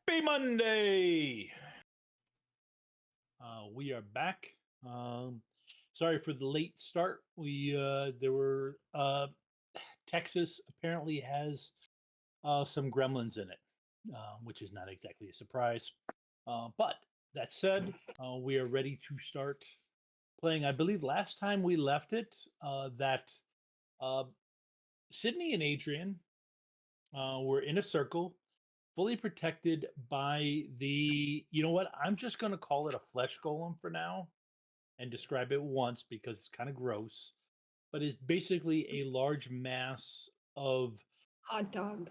Happy Monday! We are back. Sorry for the late start. Texas apparently has some gremlins in it, which is not exactly a surprise. But that said, we are ready to start playing. I believe last time we left it, that Sidney and Adrienne were in a circle, fully protected by you know what? I'm just going to call it a flesh golem for now and describe it once because it's kind of gross, but it's basically a large mass of hot dog.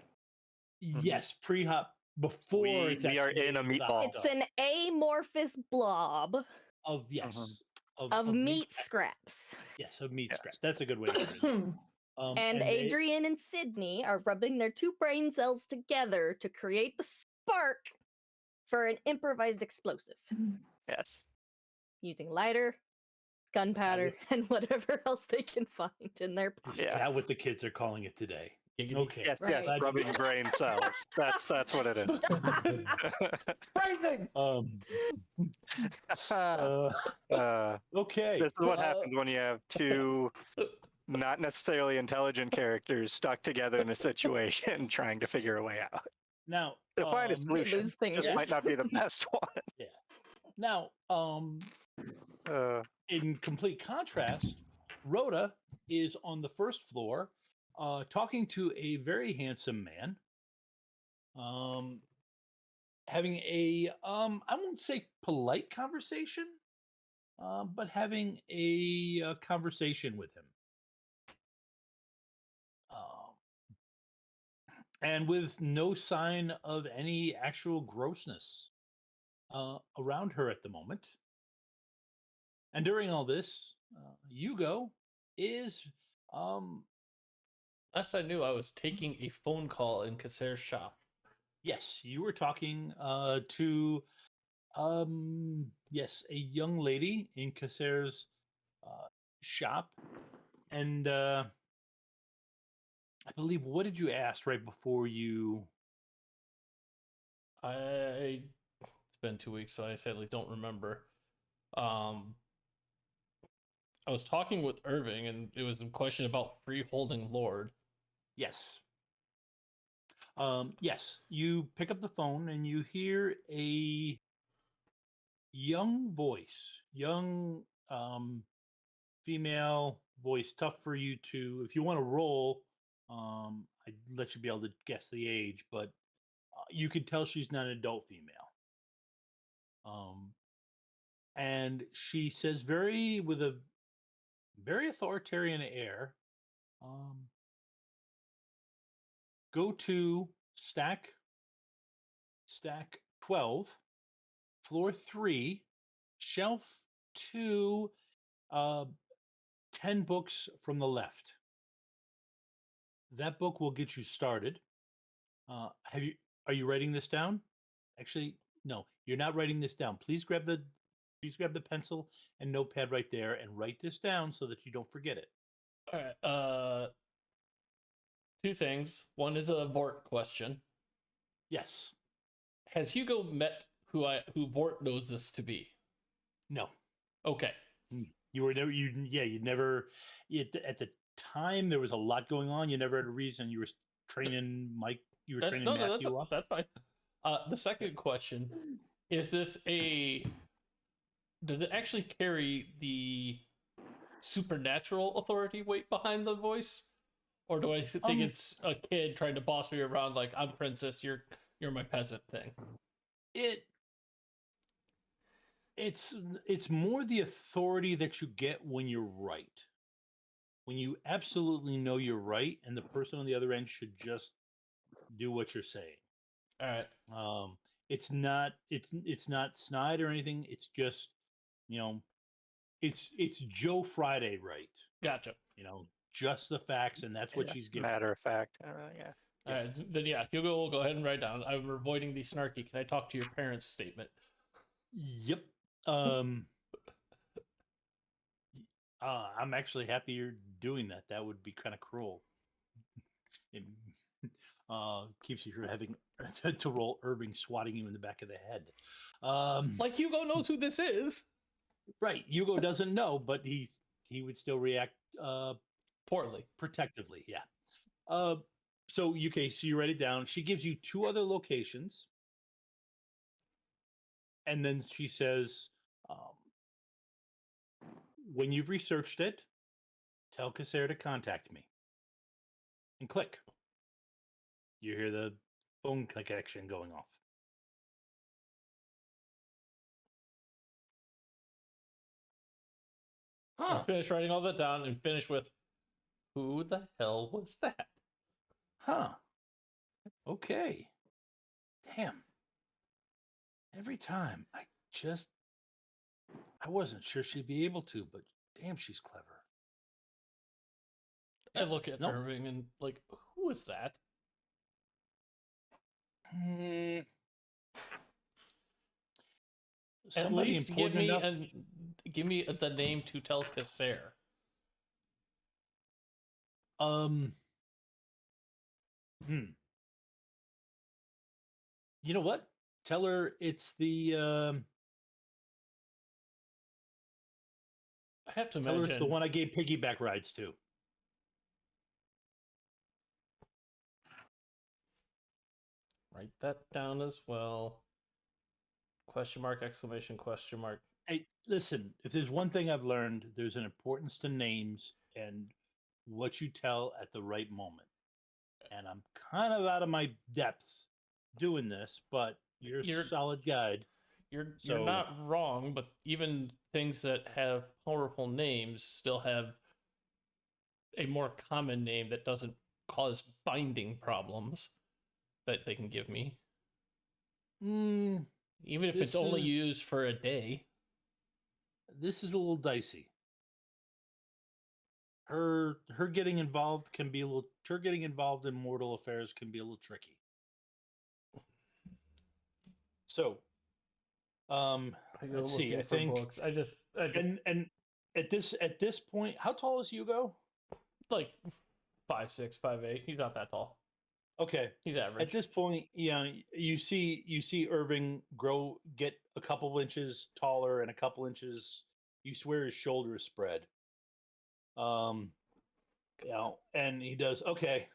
Yes, pre-hot before we are in a meatball. It's an amorphous blob of of meat scraps. Yes, of meat scraps. That's a good way to put it. And Adrienne and Sidney are rubbing their two brain cells together to create the spark for an improvised explosive. Yes. Using lighter, gunpowder, and whatever else they can find in their pockets. Yeah, that's what the kids are calling it today. Okay. Yes, Right. yes, rubbing brain cells. That's what it is. Phrasing. Okay. This is what happens when you have two not necessarily intelligent characters stuck together in a situation trying to figure a way out. Now, to find a solution just might not be the best one. Yeah. Now, in complete contrast, Rota is on the first floor, talking to a very handsome man, having a I won't say polite conversation, but having a conversation with him. And with no sign of any actual grossness around her at the moment. And during all this, Hugo is... Last I knew, I was taking a phone call in Caser's shop. Yes, you were talking to, yes, a young lady in Caser's shop. And I believe, what did you ask right before you... It's been 2 weeks, so I sadly don't remember. I was talking with Irving, and it was a question about freeholding Lord. Yes. Yes, you pick up the phone and you hear a young voice, young female voice, tough for you to, if you want to roll, I'd let you be able to guess the age, but you could tell she's not an adult female. And she says with a very authoritarian air, go to stack 12, floor 3, shelf 2, 10 books from the left. That book will get you started. Are you writing this down? Actually, no, you're not writing this down. Please grab the pencil and notepad right there and write this down so that you don't forget it. All right. Two things. One is a Vort question. Yes. Has Hugo met who Vort knows this to be? No. Okay. You were never. You never. At the time, there was a lot going on. You never had a reason. You were training Mike. You were training Matthew up. That's fine. The second question is: does it actually carry the supernatural authority weight behind the voice? Or do I think it's a kid trying to boss me around like I'm princess, you're my peasant thing? It's more the authority that you get when you're right. When you absolutely know you're right and the person on the other end should just do what you're saying. All right. It's not snide or anything. It's just, it's Joe Friday right. Gotcha. Just the facts, and that's what she's giving. Matter of fact. Yeah. All right. Then Hugo will go ahead and write down. I'm avoiding the snarky. Can I talk to your parents' statement? Yep. I'm actually happy you're doing that. That would be kind of cruel. Keeps you from having to roll Irving swatting you in the back of the head. Like Hugo knows who this is. Right, Hugo doesn't know, but he would still react Poorly. protectively. Yeah. So UK, so you write it down. She gives you 2 other locations, and then she says, when you've researched it, tell Cassare to contact me. And click. You hear the phone connection going off. Huh. Finish writing all that down and finish with, who the hell was that? Huh. Okay. Damn. Every time I wasn't sure she'd be able to, but damn, she's clever. I look at Nope. Irving and like, who is that? At Somebody least give important me enough. give me the name to tell Cassare. You know what? Tell her it's the I have to tell her imagine it's the one I gave piggyback rides to. Write that down as well. Question mark, exclamation, question mark. Hey, listen, if there's one thing I've learned, there's an importance to names and what you tell at the right moment. And I'm kind of out of my depth doing this, but you're a solid guide. You're So- not wrong, but even things that have powerful names still have a more common name that doesn't cause binding problems that they can give me. Even if This it's only is- used for a day. This is a little dicey. Her getting involved can be a little. Her getting involved in mortal affairs can be a little tricky. So, I go let's see. looking I for think, books. I just and at this point, how tall is Hugo? like 5'6", 5'8". He's not that tall. Okay. He's average. At this point, yeah, you see Irving get a couple inches taller and a couple inches. You swear his shoulder is spread. And he does. Okay,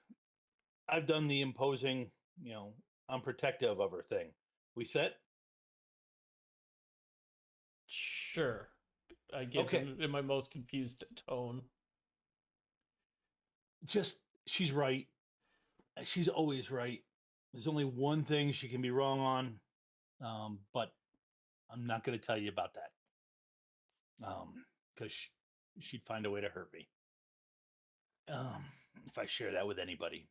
I've done the imposing. I'm protective of her thing. We set? Sure. I give Okay. him in my most confused tone. Just she's right. She's always right. There's only one thing she can be wrong on, but I'm not going to tell you about that. Because she'd find a way to hurt me. If I share that with anybody.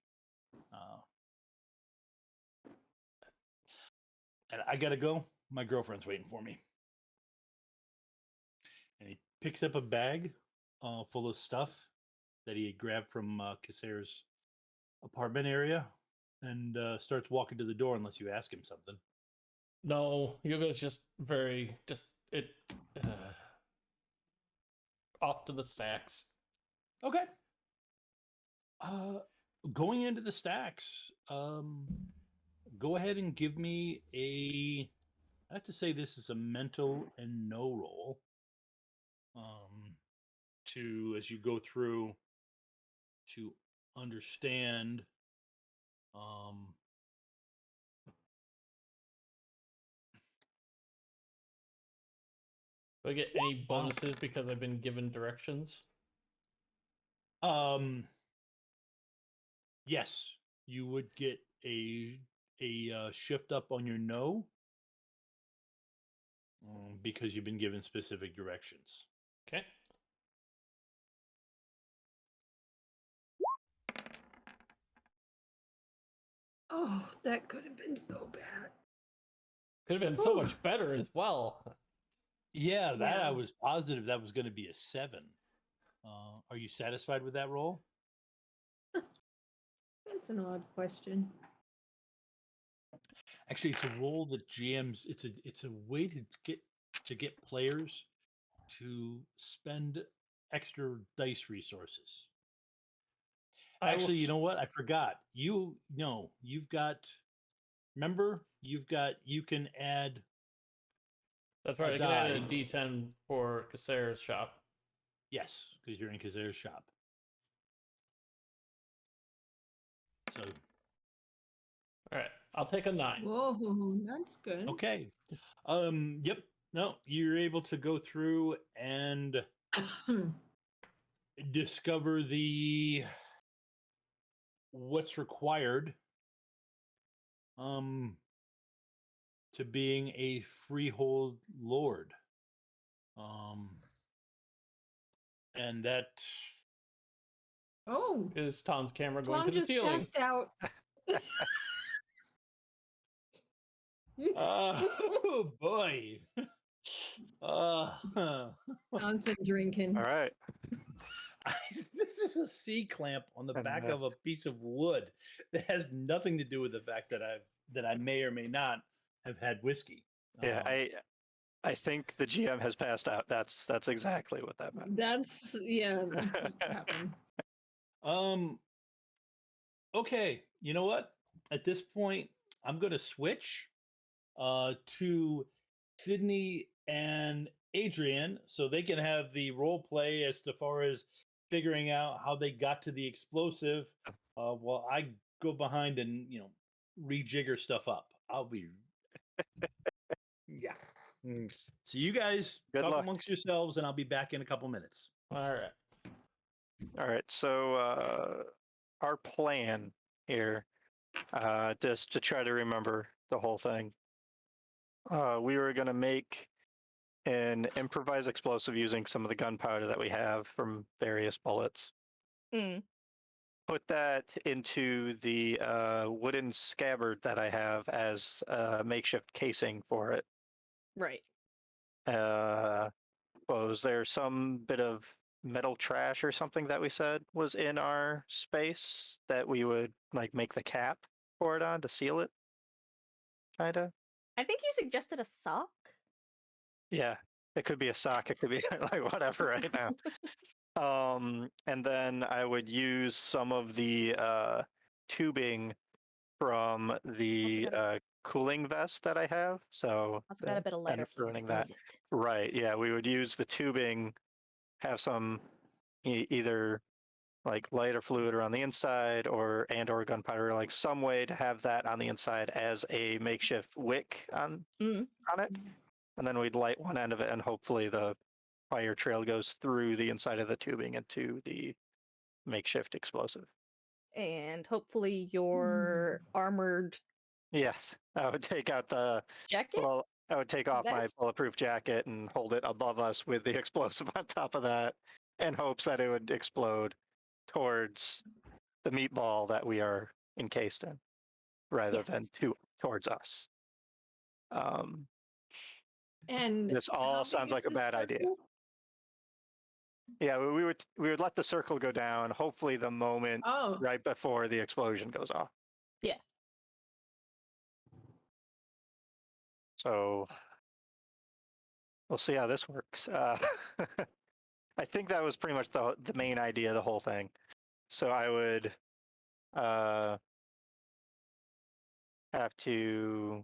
And I gotta go. My girlfriend's waiting for me. And he picks up a bag full of stuff that he had grabbed from Cassare's apartment area and starts walking to the door unless you ask him something. No, Hugo's just off to the stacks. Okay. Going into the stacks, go ahead and give me I have to say this is a mental and no roll. As you go through to understand Do I get any bonuses because I've been given directions? Yes, you would get a shift up on your no because you've been given specific directions. Okay. Oh, that could have been so bad. Could have been so much better as well. Yeah, that Yeah. I was positive that was going to be a 7. Are you satisfied with that roll? That's an odd question. Actually, it's a roll that GMs. It's a way to get players to spend extra dice resources. Actually, you know what? I forgot. You've got. Remember, you can add. That's right. I can add a D10 for Casare's shop. Yes, because you're in Casare's shop. So. All right, I'll take a 9. Whoa, that's good. Okay. Yep. No, you're able to go through and discover what's required to being a freehold lord. And that Oh, Is Tom's camera going Tom to the just ceiling? passed out. oh boy. Tom's been drinking. All right. This is a C clamp on the And, back of a piece of wood that has nothing to do with the fact that I may or may not have had whiskey. Yeah, I think the GM has passed out. That's exactly what that meant. That's what's happened. Okay, you know what? At this point, I'm going to switch to Sidney and Adrienne so they can have the role play as far as figuring out how they got to the explosive while I go behind and, rejigger stuff up. I'll be yeah. So you guys Good talk luck. amongst yourselves and I'll be back in a couple minutes. All right. All right. So our plan here, just to try to remember the whole thing, we were going to make an improvised explosive using some of the gunpowder that we have from various bullets. Mm. Put that into the wooden scabbard that I have as a makeshift casing for it. Right. Was there some bit of metal trash or something that we said was in our space that we would make the cap for it on to seal it? Kinda. I think you suggested a sock. Yeah, it could be a sock. It could be whatever right now. And then I would use some of the tubing from the cooling vest that I have. So Also got a bit of lighter fluid ruining for that. it. Right. Yeah, we would use the tubing, have some either lighter fluid around the inside or gunpowder, some way to have that on the inside as a makeshift wick on it. And then we'd light one end of it and hopefully the fire trail goes through the inside of the tubing into the makeshift explosive. And hopefully your armored Yes, I would take out jacket. I would take off my Vest? bulletproof jacket and hold it above us with the explosive on top of that in hopes that it would explode towards the meatball that we are encased in rather than Yes. towards us. And This how all big sounds is like a this bad idea. circle? Yeah, we would let the circle go down, hopefully the moment Oh, right before the explosion goes off. Yeah. So we'll see how this works. I think that was pretty much the main idea of the whole thing. So I would have to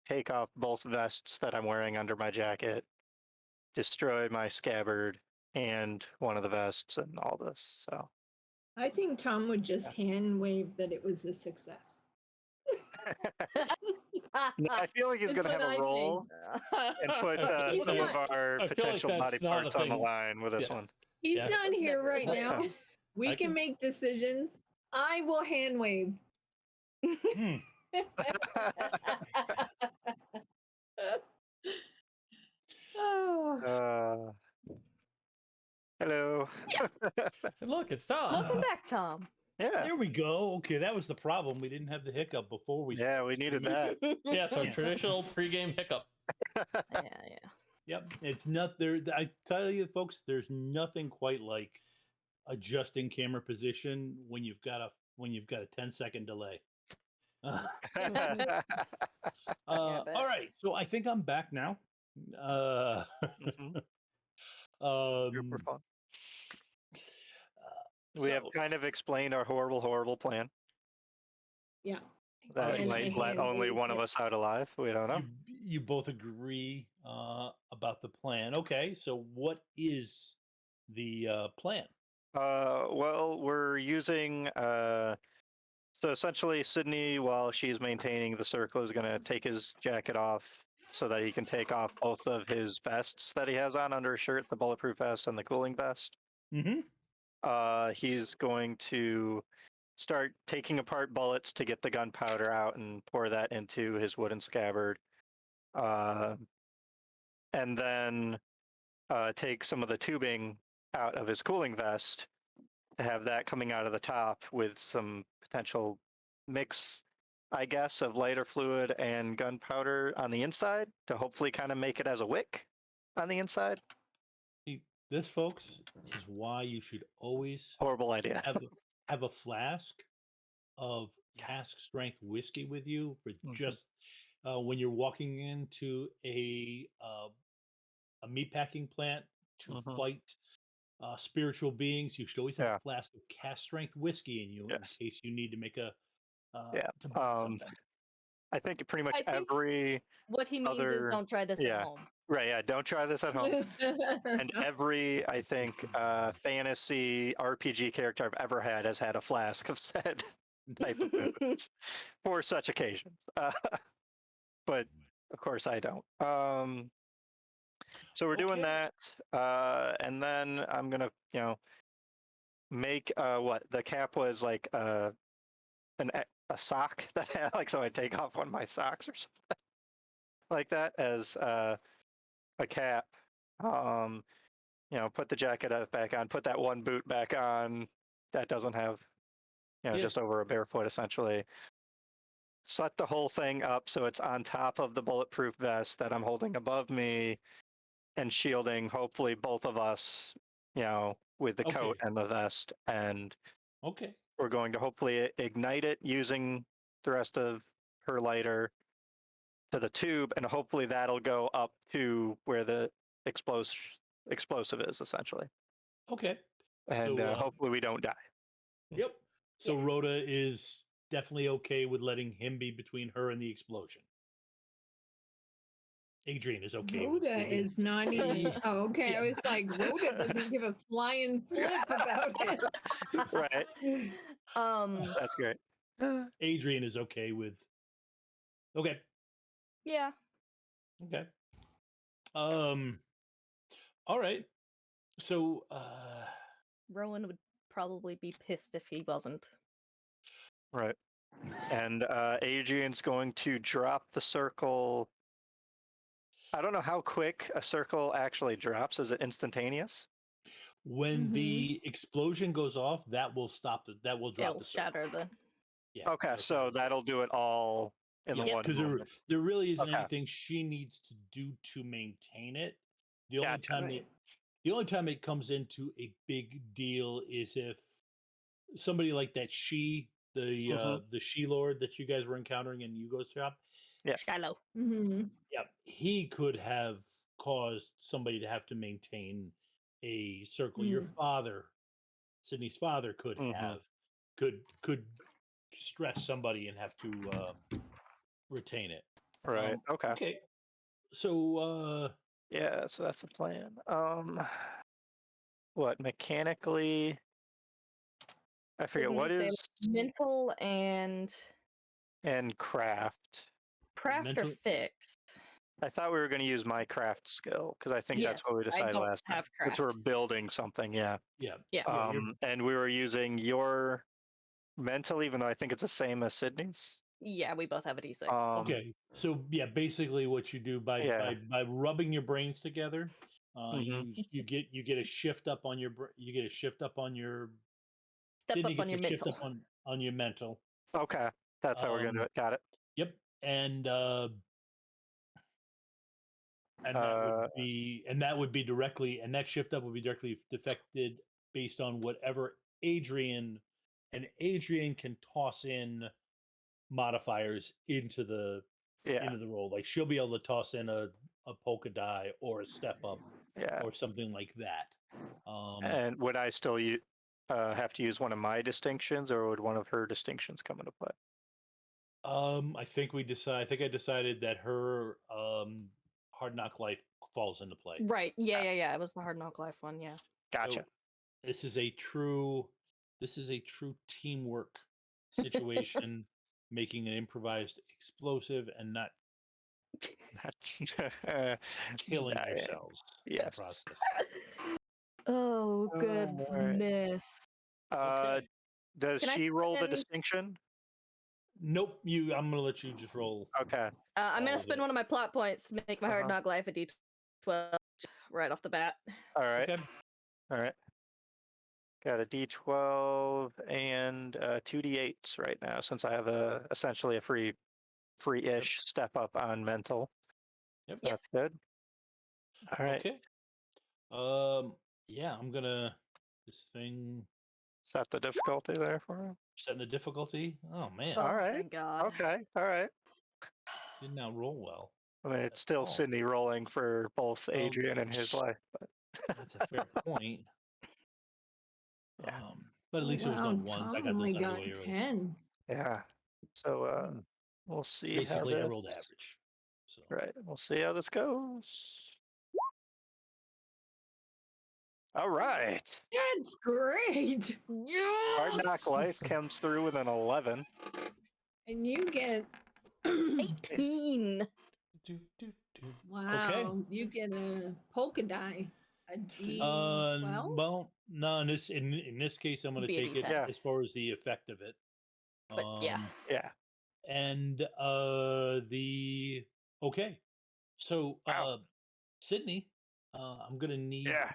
take off both vests that I'm wearing under my jacket, destroy my scabbard and one of the vests and all this. So I think Tom would just hand wave that it was a success. No, I feel like he's That's going to have what I a think. roll and put He's some of not- our I feel like potential body that's not a parts on the thing. line with this Yeah. one. He's Yeah. not That's here never right a now. thing. We I can can- make decisions. I will hand wave. Oh. Hello. And look, it's Tom. Welcome back, Tom. Yeah. There we go. Okay, that was the problem. We didn't have the hiccup before we. Yeah, we needed that. Yeah, so Yeah. traditional pregame hiccup. Yeah. Yep, it's not there. I tell you, folks, there's nothing quite like adjusting camera position when you've got a 10-second delay. bet. All right, so I think I'm back now. Mhm. Super fun. We have So- kind of explained our horrible plan. Yeah. That Alright, And might I let can't only believe one of it. us out alive. We don't know. you both agree about the plan. Okay, so what is the plan? Well, we're using so essentially Sydney, while she's maintaining the circle, is gonna take his jacket off so that he can take off both of his vests that he has on under his shirt, the bulletproof vest and the cooling vest. Mm-hmm. He's going to start taking apart bullets to get the gunpowder out and pour that into his wooden scabbard. And then take some of the tubing out of his cooling vest to have that coming out of the top with some potential mix, I guess, of lighter fluid and gunpowder on the inside to hopefully kind of make it as a wick on the inside. This, folks, is why you should always Horrible idea. have a flask of cask strength whiskey with you for just when you're walking into a meatpacking plant to fight spiritual beings. You should always have a flask of cask strength whiskey in you in case you need to make a to burn something. I think pretty much I think every What he means is other don't try this at home. right, yeah, don't try this at home. And every, I think, fantasy RPG character I've ever had has had a flask of said type of booze for such occasions. But of course I don't. So we're doing that, and then I'm gonna, make what the cap was like a sock that had like, so I take off one of my socks or something like that as a cap. Put the jacket back on, put that one boot back on that doesn't have, just over a barefoot essentially. Set the whole thing up so it's on top of the bulletproof vest that I'm holding above me and shielding hopefully both of us, with the coat and the vest. And we're going to hopefully ignite it using the rest of her lighter to the tube, and hopefully that'll go up to where the explosive is essentially. Okay. And So, hopefully we don't die. Yep. So Rota is definitely okay with letting him be between her and the explosion. Adrienne is okay. Rhoda is not even. Oh, okay. Yeah. I was like, Rhoda doesn't give a flying flip about it. Right. That's great. Adrienne is okay with. Okay. Yeah. Okay. All right. So Rowan would probably be pissed if he wasn't. Right. And Adrian's going to drop the circle. I don't know how quick a circle actually drops. Is it instantaneous? when the explosion goes off, that will stop that will drop It'll the circle. shatter the. Yeah. Okay, so that'll do it all in the one because movement. there really isn't Okay. anything she needs to do to maintain it. The only Gotcha. time the only time it comes into a big deal is if somebody like that the she lord that you guys were encountering in Hugo's shop. Shallow. Yeah, he could have caused somebody to have to maintain a circle. Your father, Sydney's father, could have could stress somebody and have to retain it. Right. Okay. Okay. So Yeah, so that's the plan. What mechanically? I forget Didn't what you say, is mental and craft. craft Mental- or fixed. I thought we were going to use my craft skill because I think that's Yes, what we I decided don't last time. have Since we're craft. building something, yeah. yeah. Yeah. And we were using your mental, even though I think it's the same as Sydney's. Yeah, we both have a D6. Okay. So yeah, basically what you do by rubbing your brains together, you get a shift up on your you get a shift up on your Step Sydney up on gets your a shift mental. up on your mental. Okay, that's how we're going to do it. Got it. Yep. And that would be directly, and that shift up would be directly affected based on whatever Adrienne can toss in modifiers into the roll. Like she'll be able to toss in a polka die or a step up or something like that. And would I still have to use one of my distinctions, or would one of her distinctions come into play? I think I decided that her hard knock life falls into play. Right. Yeah. It was the hard knock life one. Yeah. Gotcha. So this is a true teamwork situation, making an improvised explosive and not killing Yeah, yourselves in the yes. process. Oh Alright. goodness. Okay. Does Can I she roll the spend- distinction? Nope, I'm gonna let you just roll. Okay. I'm all gonna of spend it. one of my plot points to make my hard Uh-huh. knock life a D12 right off the bat. All right. Okay. All right. Got a D12 and 2D8s right now, since I have essentially a free-ish step up on mental. Yep. That's good. All right. Okay. Yeah, I'm gonna this thing Set the difficulty there for him. setting the difficulty. Oh man, Oh, All right. thank God. Okay. All right. did not roll well. I mean, it's still all. Sidney rolling for both Well, Adrienne and his life. But That's a fair point. Yeah. But at least there was no Wow, ones. I Tom got those only out of the got way early. 10. yeah. So Hmm. we'll see Basically, how I this. rolled average. So Right. We'll see how this goes. All right. That's great. Hard knock Yes! life comes through with an 11. And you get 18. Do, do, do. wow, you get a polka die, a D12. well, no. In this case, I'm going to Be a take it D10. Yeah. as far as the effect of it. But yeah. Yeah. And okay. So Wow. Sydney, I'm going to need Yeah.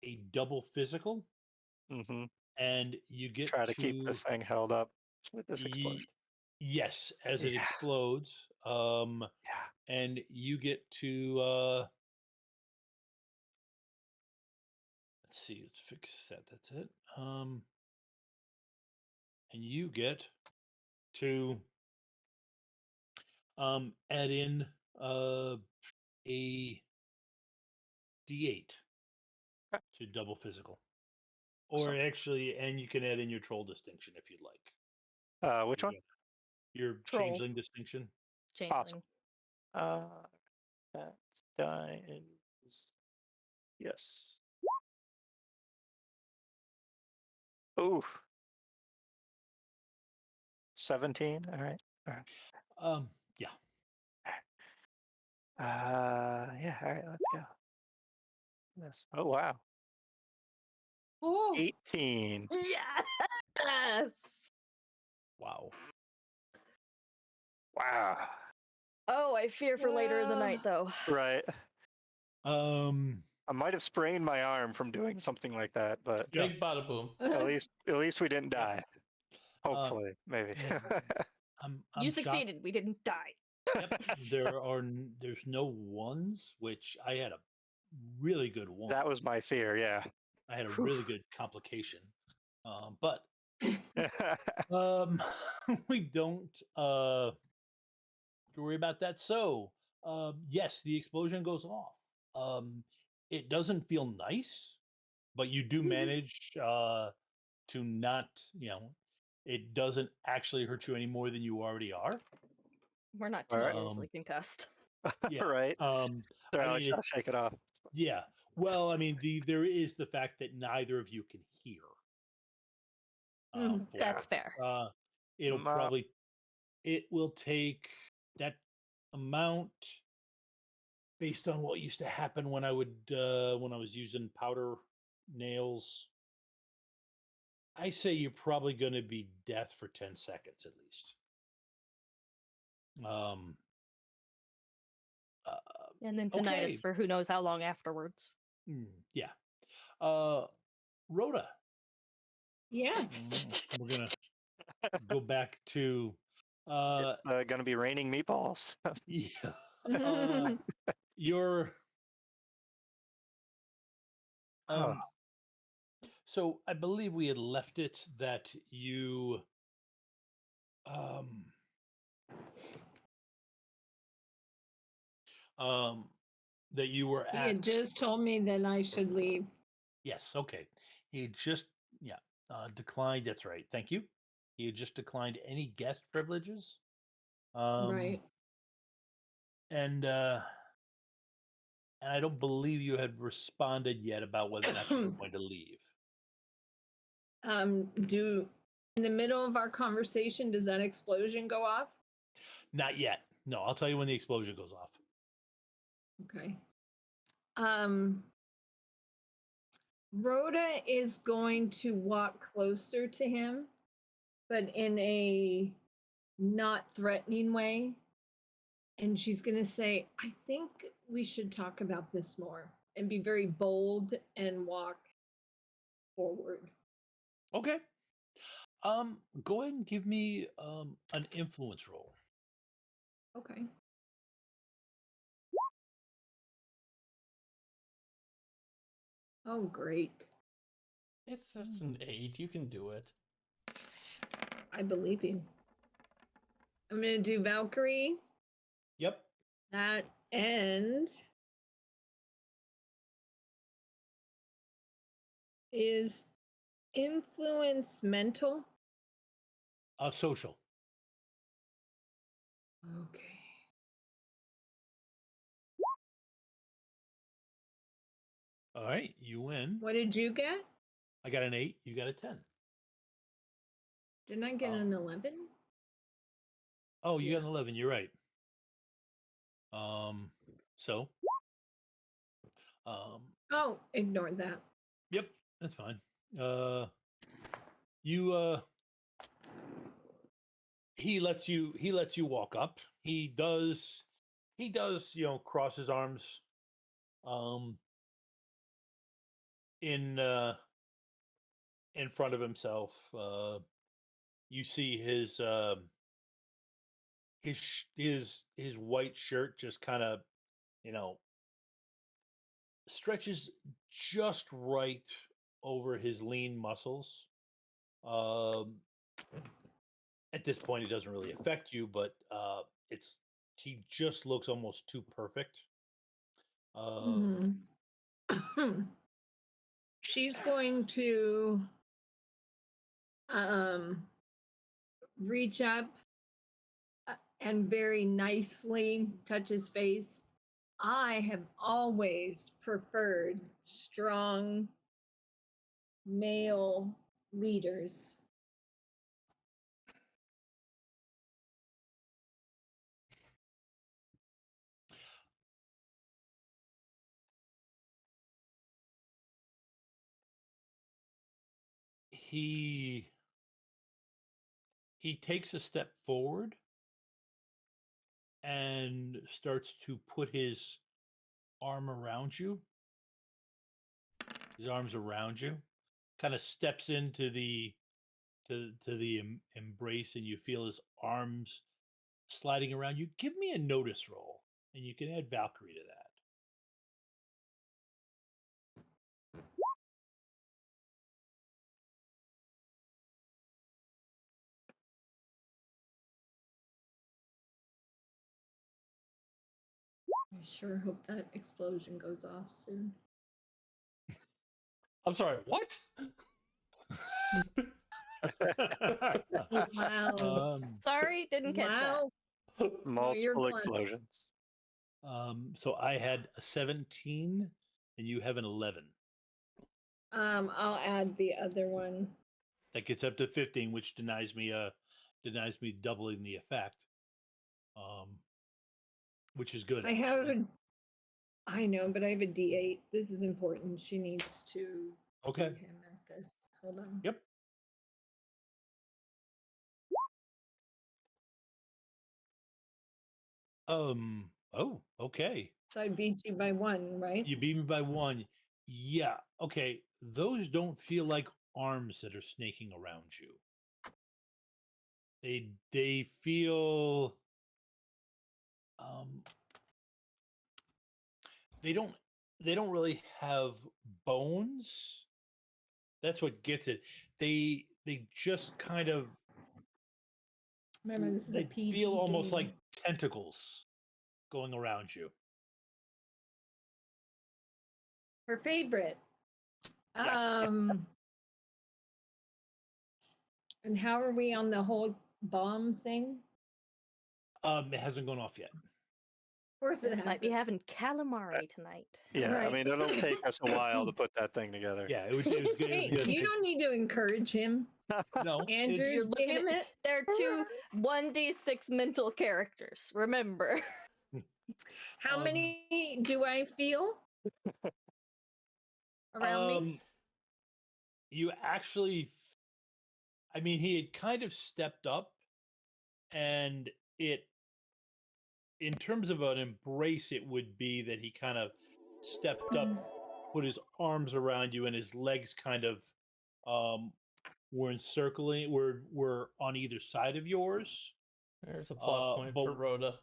a double physical, Mm-hmm. and you get Try to keep this thing held up with this explosion. Yes, as it Yeah. explodes. Yeah. And you get to let's see, let's fix that. That's it. And you get to add in a D8 to double physical. Or Awesome. actually, and you can add in your troll distinction if you'd like. Which one? Your Troll. changeling distinction. Changeling. Awesome. That's die is yes. Ooh. 17. All right. Yeah. Yeah. All right. Let's go. Yes. Oh wow. Oh, 18. Yes! Wow. Wow. Oh, I fear for later in the night, though. Right. Um. I might have sprained my arm from doing something like that, but Yeah. Big bada boom. at least we didn't die. Hopefully, maybe. I'm You shocked. succeeded. We didn't die. Yep. There's no ones, which I had a really good one. That was my fear. Yeah. I had a really good complication. But we don't worry about that. So yes, the explosion goes off. It doesn't feel nice, but you do manage to not, it doesn't actually hurt you any more than you already are. We're not too Alright. seriously concussed. Yeah. Right. They're I like, mean, "I'll shake it off." yeah. Well, I mean, there is the fact that neither of you can hear. For That's fair. it'll Ma- it will take that amount based on what used to happen when I was using powder nails. I say you're probably going to be death for 10 seconds at least. And then tinnitus okay. for who knows how long afterwards. Yeah. Rhoda, yeah. we're gonna go back to It's gonna be raining meatballs. yeah. Your so I believe we had left it that you that you were He at had just told me that I should leave. Yes, okay. He had just declined. That's right. Thank you. He had just declined any guest privileges. Right. And I don't believe you had responded yet about whether or not you were going to leave. Do in the middle of our conversation, does that explosion go off? Not yet. No, I'll tell you when the explosion goes off. Okay. Rhoda is going to walk closer to him, but in a not threatening way. And she's going to say, I think we should talk about this more, and be very bold and walk forward. Okay. Go ahead and give me an influence roll. Okay. Oh, great. It's just an 8. You can do it. I believe you. I'm going to do Valkyrie. Yep. That end is influence mental. Social. Okay. All right, you win. What did you get? I got an 8. You got a 10. Didn't I get Oh. an 11? Oh, you Yeah. got an 11. You're right. So. Oh, ignore that. Yep, that's fine. He lets you walk up. He does, cross his arms in front of himself. You see his white shirt just kind of, stretches just right over his lean muscles. At this point, it doesn't really affect you, but he just looks almost too perfect. She's going to reach up and very nicely touch his face. I have always preferred strong male leaders. He takes a step forward and starts to put his arm around you. His arms around you, kind of steps into the embrace, and you feel his arms sliding around you. Give me a notice roll, and you can add Valkyrie to that. I sure hope that explosion goes off soon. I'm sorry, what? Wow. Sorry, didn't catch Wow. Multiple close. explosions. So I had a 17, and you have an 11. I'll add the other one. That gets up to 15, which denies me doubling the effect. Which is good. I know, but I have a D8. This is important. She needs to Okay. do him at this. Hold on. Yep. Oh, okay. So I beat you by 1, right? You beat me by 1. Yeah. Okay. Those don't feel like arms that are snaking around you. They feel they don't really have bones. That's what gets it. They just kind of Remember, this is a they PG feel almost game. like tentacles going around you. Her favorite. Yes. And how are we on the whole bomb thing? It hasn't gone off yet. Of course it has. Might be having calamari tonight. Yeah, I Right. mean, it'll take us a while to put that thing together. Yeah, it was good. Hey, you don't need to encourage him, No, Andrew. You're looking Damn at- it! They're two 1d6 mental characters. Remember. How many do I feel around me? You actually, I mean, he had kind of stepped up, and in terms of an embrace, it would be that he kind of stepped up, put his arms around you, and his legs kind of were encircling, were on either side of yours. There's a plot point for Rhoda.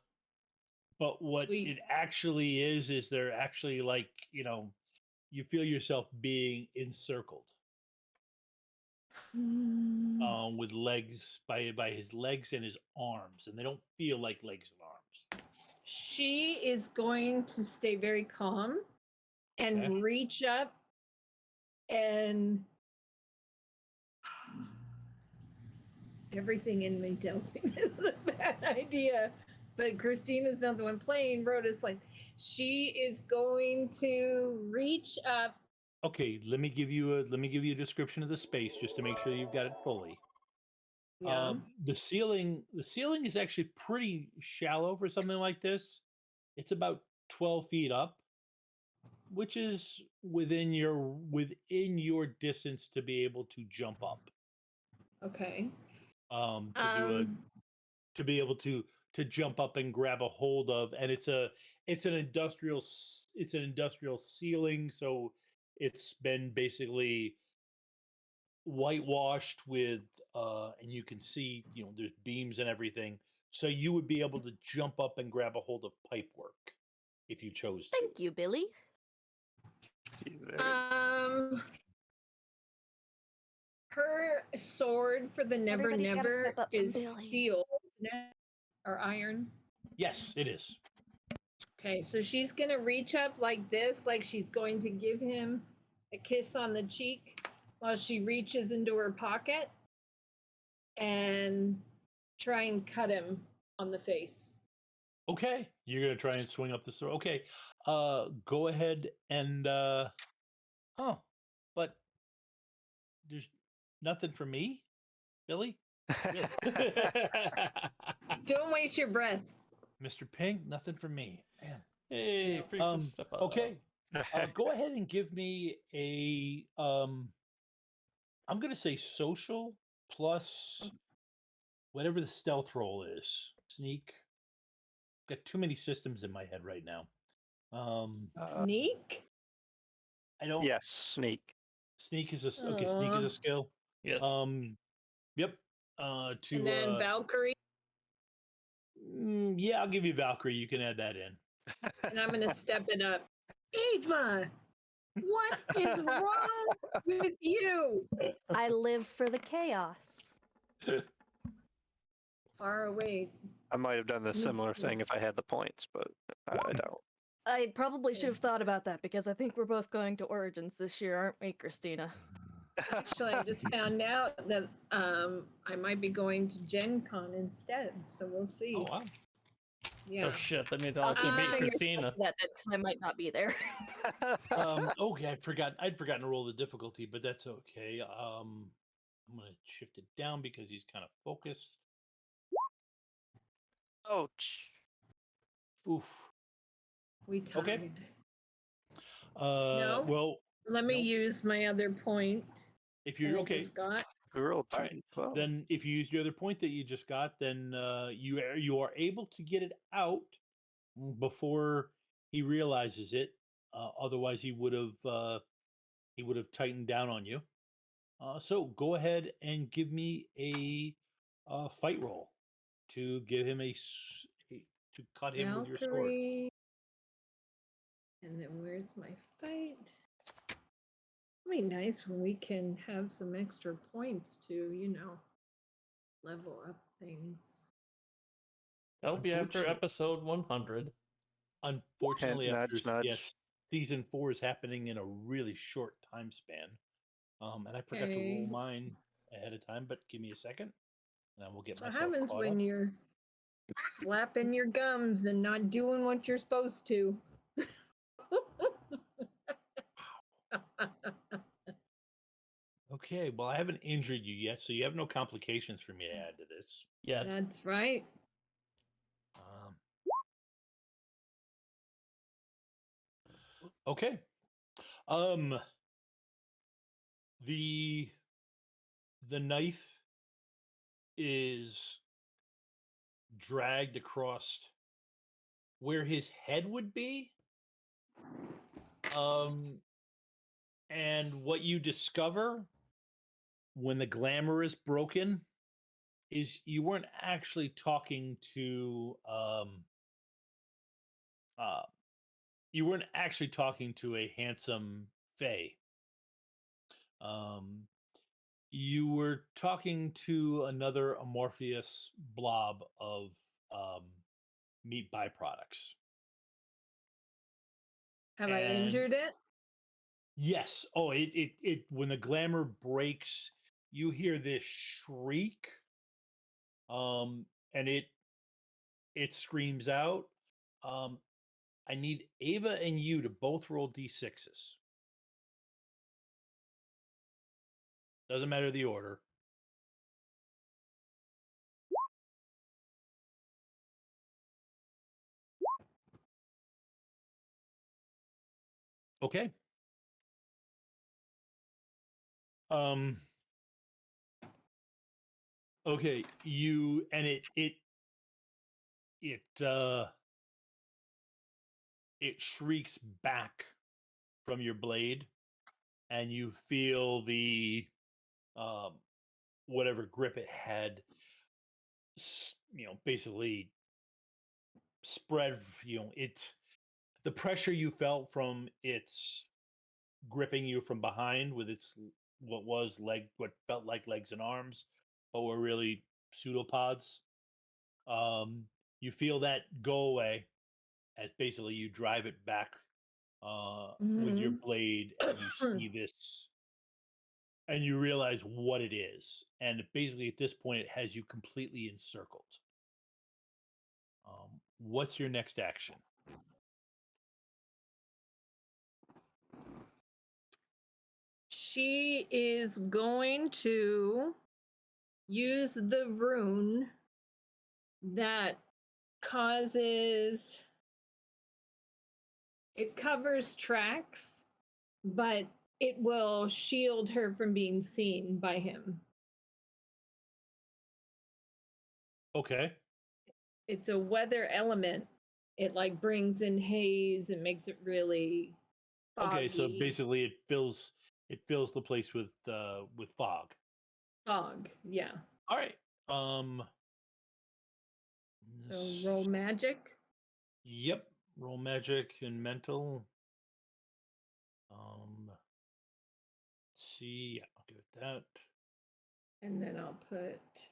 But what Sweet. it actually is they're actually like, you feel yourself being encircled with legs by his legs and his arms, and they don't feel like legs and arms. She is going to stay very calm and Okay. reach up and everything in me tells me this is a bad idea. But Christina's not the one playing, Rhoda's playing. She is going to reach up. Okay, let me give you a description of the space just to make sure you've got it fully. Yeah. The ceiling is actually pretty shallow for something like this. It's about 12 feet up, which is within your distance to be able to jump up. Okay. To be able to jump up and grab a hold of, and it's an industrial ceiling, so it's been basically whitewashed with and you can see there's beams and everything, so you would be able to jump up and grab a hold of pipework if you chose to. Thank you, Billy. Her sword for the Never Everybody's gotta Never step up from is Billy. steel, isn't it? Or iron. Yes, it is. Okay, so she's gonna reach up like this, like she's going to give him a kiss on the cheek while she reaches into her pocket and try and cut him on the face. Okay, you're gonna try and swing up the sword. Okay, go ahead and but there's nothing for me, Billy. Don't waste your breath. Mr. Pink, nothing for me, man. Hey, freak step up. Okay, go ahead and give me a I'm gonna say social plus whatever the stealth roll is. Sneak. Got too many systems in my head right now. Sneak? I don't. Yes, sneak. Sneak is a skill. Yes. Yep. And then Valkyrie. Yeah, I'll give you Valkyrie. You can add that in. And I'm gonna step it up. Ava, what is wrong with you? I live for the chaos. Far away. I might have done the similar thing if I had the points, but I don't. I probably should have thought about that because I think we're both going to Origins this year, aren't we, Christina? Actually, I just found out that I might be going to Gen Con instead, so we'll see. Oh wow. Yeah. Oh shit, that means I'll have to meet fingers Christina. Because I might not be there. Okay, I'd forgotten to roll the difficulty, but that's okay. I'm gonna shift it down because he's kind of focused. Ouch. Oof. We tied. Okay. No. Well, Let me no. use my other point. If you're that I okay, just got. We rolled All right, 12. then if you use your other point that you just got, then you are able to get it out before he realizes it. Otherwise, he would have tightened down on you. So go ahead and give me a fight roll to give him to cut him with your sword. Valkyrie. And then where's my fight? It'd be nice when we can have some extra points to, level up things. That'll be after Unfortunately- episode 100. Unfortunately, Hint, after nudge, nudge. yes, season 4 is happening in a really short time span. And I forgot to roll Okay. mine ahead of time, but give me a second, and I will get What myself happens caught when up. you're flapping your gums and not doing what you're supposed to? Okay, well, I haven't injured you yet, so you have no complications for me to add to this. Yeah. That's right. Okay. The knife is dragged across where his head would be. And what you discover when the glamour is broken is you weren't actually talking to you weren't actually talking to a handsome fae. You were talking to another amorphous blob of meat byproducts. Have I And injured it? yes, oh, it when the glamour breaks, you hear this shriek, and it screams out. I need Ava and you to both roll d6s. Doesn't matter the order. Okay. Um. Okay. You and it it shrieks back from your blade, and you feel the um whatever grip it had, basically spread. The pressure you felt from its gripping you from behind with its what felt like legs and arms, but were really pseudopods. You feel that go away as basically you drive it back with your Mhm. blade, and you see this, and you realize what it is, and basically at this point it has you completely encircled. What's your next action? She is going to use the rune that causes it covers tracks, but it will shield her from being seen by him. Okay. It's a weather element. It like brings in haze and makes it really foggy. Okay, so basically it fills the place with fog. Fog, yeah. All right. So roll magic. Yep. Roll magic and mental. Let's see. Yeah, I'll give it that. And then I'll put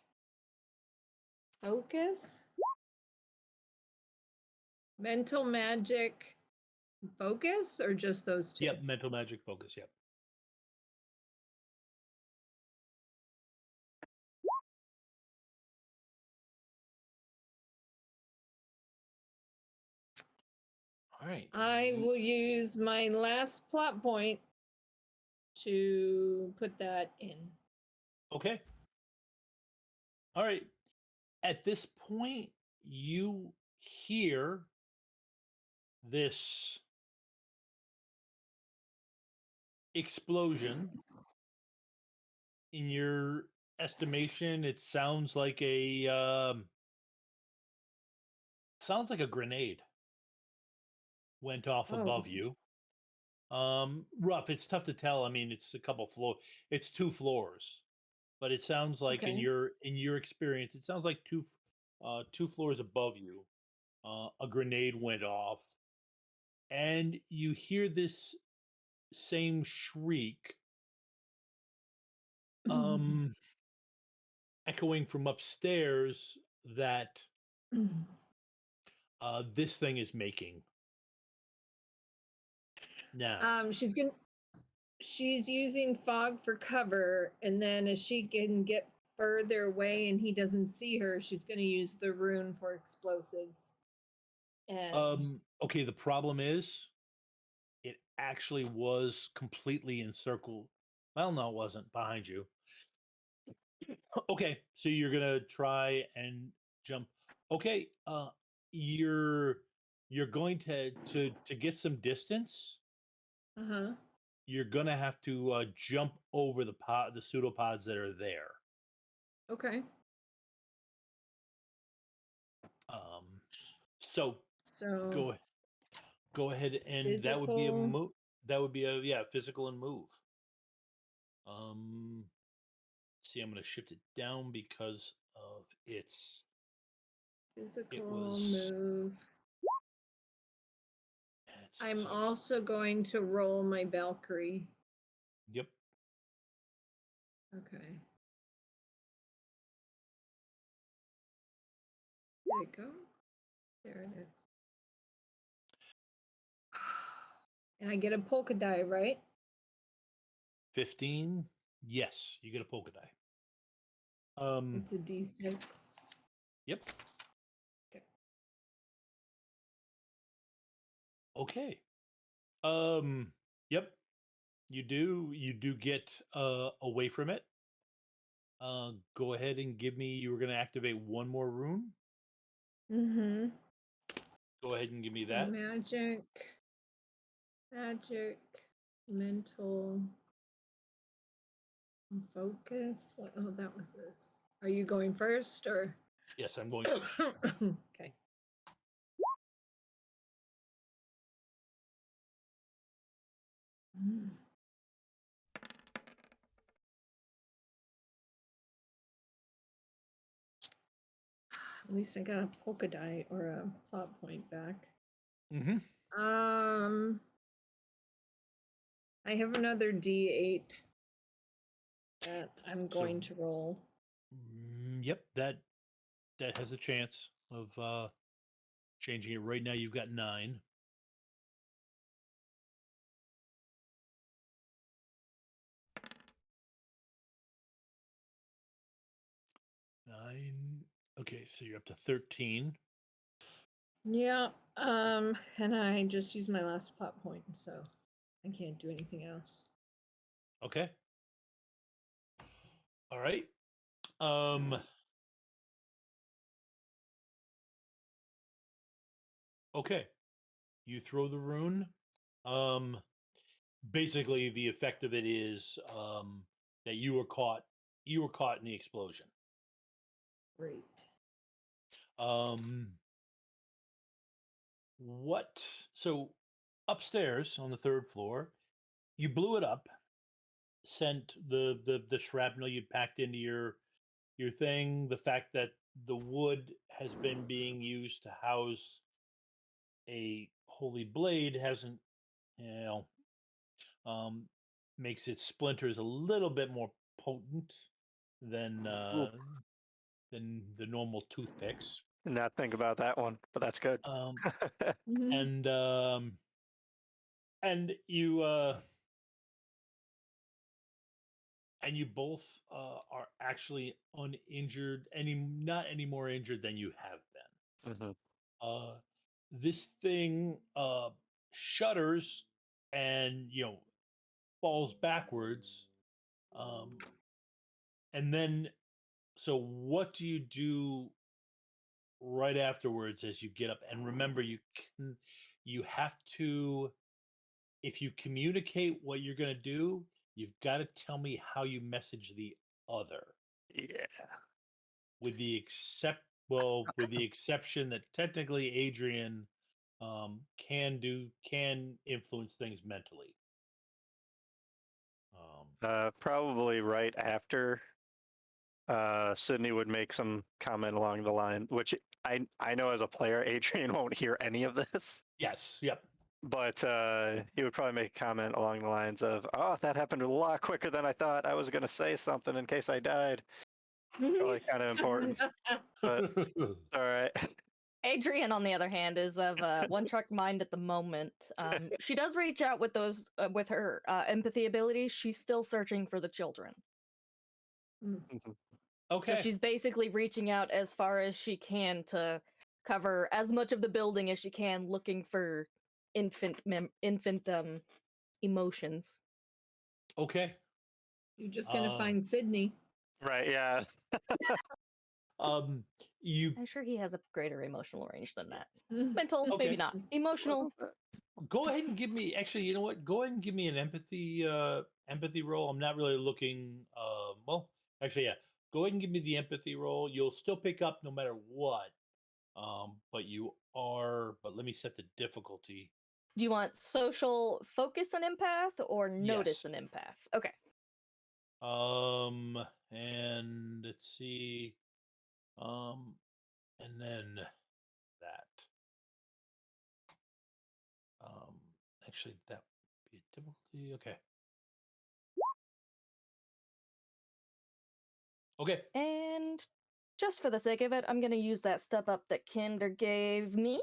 focus. Mental magic focus, or just those two? Yep, mental magic focus. Yep. All right. I will use my last plot point to put that in. Okay. All right. At this point, you hear this explosion. In your estimation, it sounds like a grenade went off above you. Rough. It's tough to tell. I mean, it's a couple floor. It's 2 floors, but it sounds like in Okay. your experience, it sounds like 2 floors above you, a grenade went off, and you hear this same shriek, um, echoing from upstairs that this thing is making now. She's gonna she's using fog for cover, and then if she can get further away and he doesn't see her, she's going to use the rune for explosives. And Okay, the problem is it actually was completely encircled. Well, no, it wasn't behind you. Okay, so you're gonna try and jump. Okay, you're going to get some distance. uh-huh. You're gonna have to jump over the pseudopods that are there. Okay. Um, so So go ahead, and that would be a physical, move. That would be a physical and move. See, I'm gonna shift it down because of it physical was move. I'm so also going to roll my Valkyrie. yep. Okay. There you go. There it is. And I get a polka die, right? 15. Yes, you get a polka die. It's a D6. Yep. Okay. Okay. Yep. You do get away from it. Go ahead and give me. You were going to activate one more rune. Mm-hmm. Go ahead and give me So that. magic, mental, focus. What? Oh, that was this. Are you going first, or? Yes, I'm going. Okay. Mm. At least I got a polka die or a plot point back. Mm-hmm. I have another D8 that I'm going to roll. Yep, that has a chance of changing it. Right now, you've got 9. Okay, so you're up to 13. Yeah. And I just used my last plot point, so I can't do anything else. Okay. All right. Okay. You throw the rune. Basically, the effect of it is that you were caught. You were caught in the explosion. Great. What? So upstairs on the 3rd floor, you blew it up. Sent the shrapnel you'd packed into your thing. The fact that the wood has been being used to house a holy blade hasn't, you know, makes its splinters a little bit more potent than the normal toothpicks. Did not think about that one, but that's good. And you and you both are actually uninjured, not any more injured than you have been. This thing shudders and falls backwards, and then so what do you do right afterwards as you get up? And remember, you have to, if you communicate what you're going to do, you've got to tell me how you message the other. Yeah. With the exception that technically Adrienne can influence things mentally. Probably right after Sidney would make some comment along the line, which I know as a player, Adrienne won't hear any of this. Yes. Yep. But he would probably make a comment along the lines of, "Oh, that happened a lot quicker than I thought. I was going to say something in case I died." Probably kind of important, but all right. Adrienne, on the other hand, is of one track mind at the moment. She does reach out with those with her empathy abilities. She's still searching for the children. Okay. So she's basically reaching out as far as she can to cover as much of the building as she can, looking for infant emotions. Okay. You're just gonna find Sidney. Right, yeah. You I'm sure he has a greater emotional range than that. Mental, Okay. maybe not. Emotional. go ahead and give me. Actually, you know what? Go ahead and give me an empathy roll. I'm not really looking. Well, actually, yeah. Go ahead and give me the empathy roll. You'll still pick up no matter what. But you are. But let me set the difficulty. Do you want social focus on empath or notice Yes. an empath? Okay. And let's see. And then that. Actually, that would be a difficulty. Okay. Okay. And just for the sake of it, I'm going to use that step up that Kinder gave me.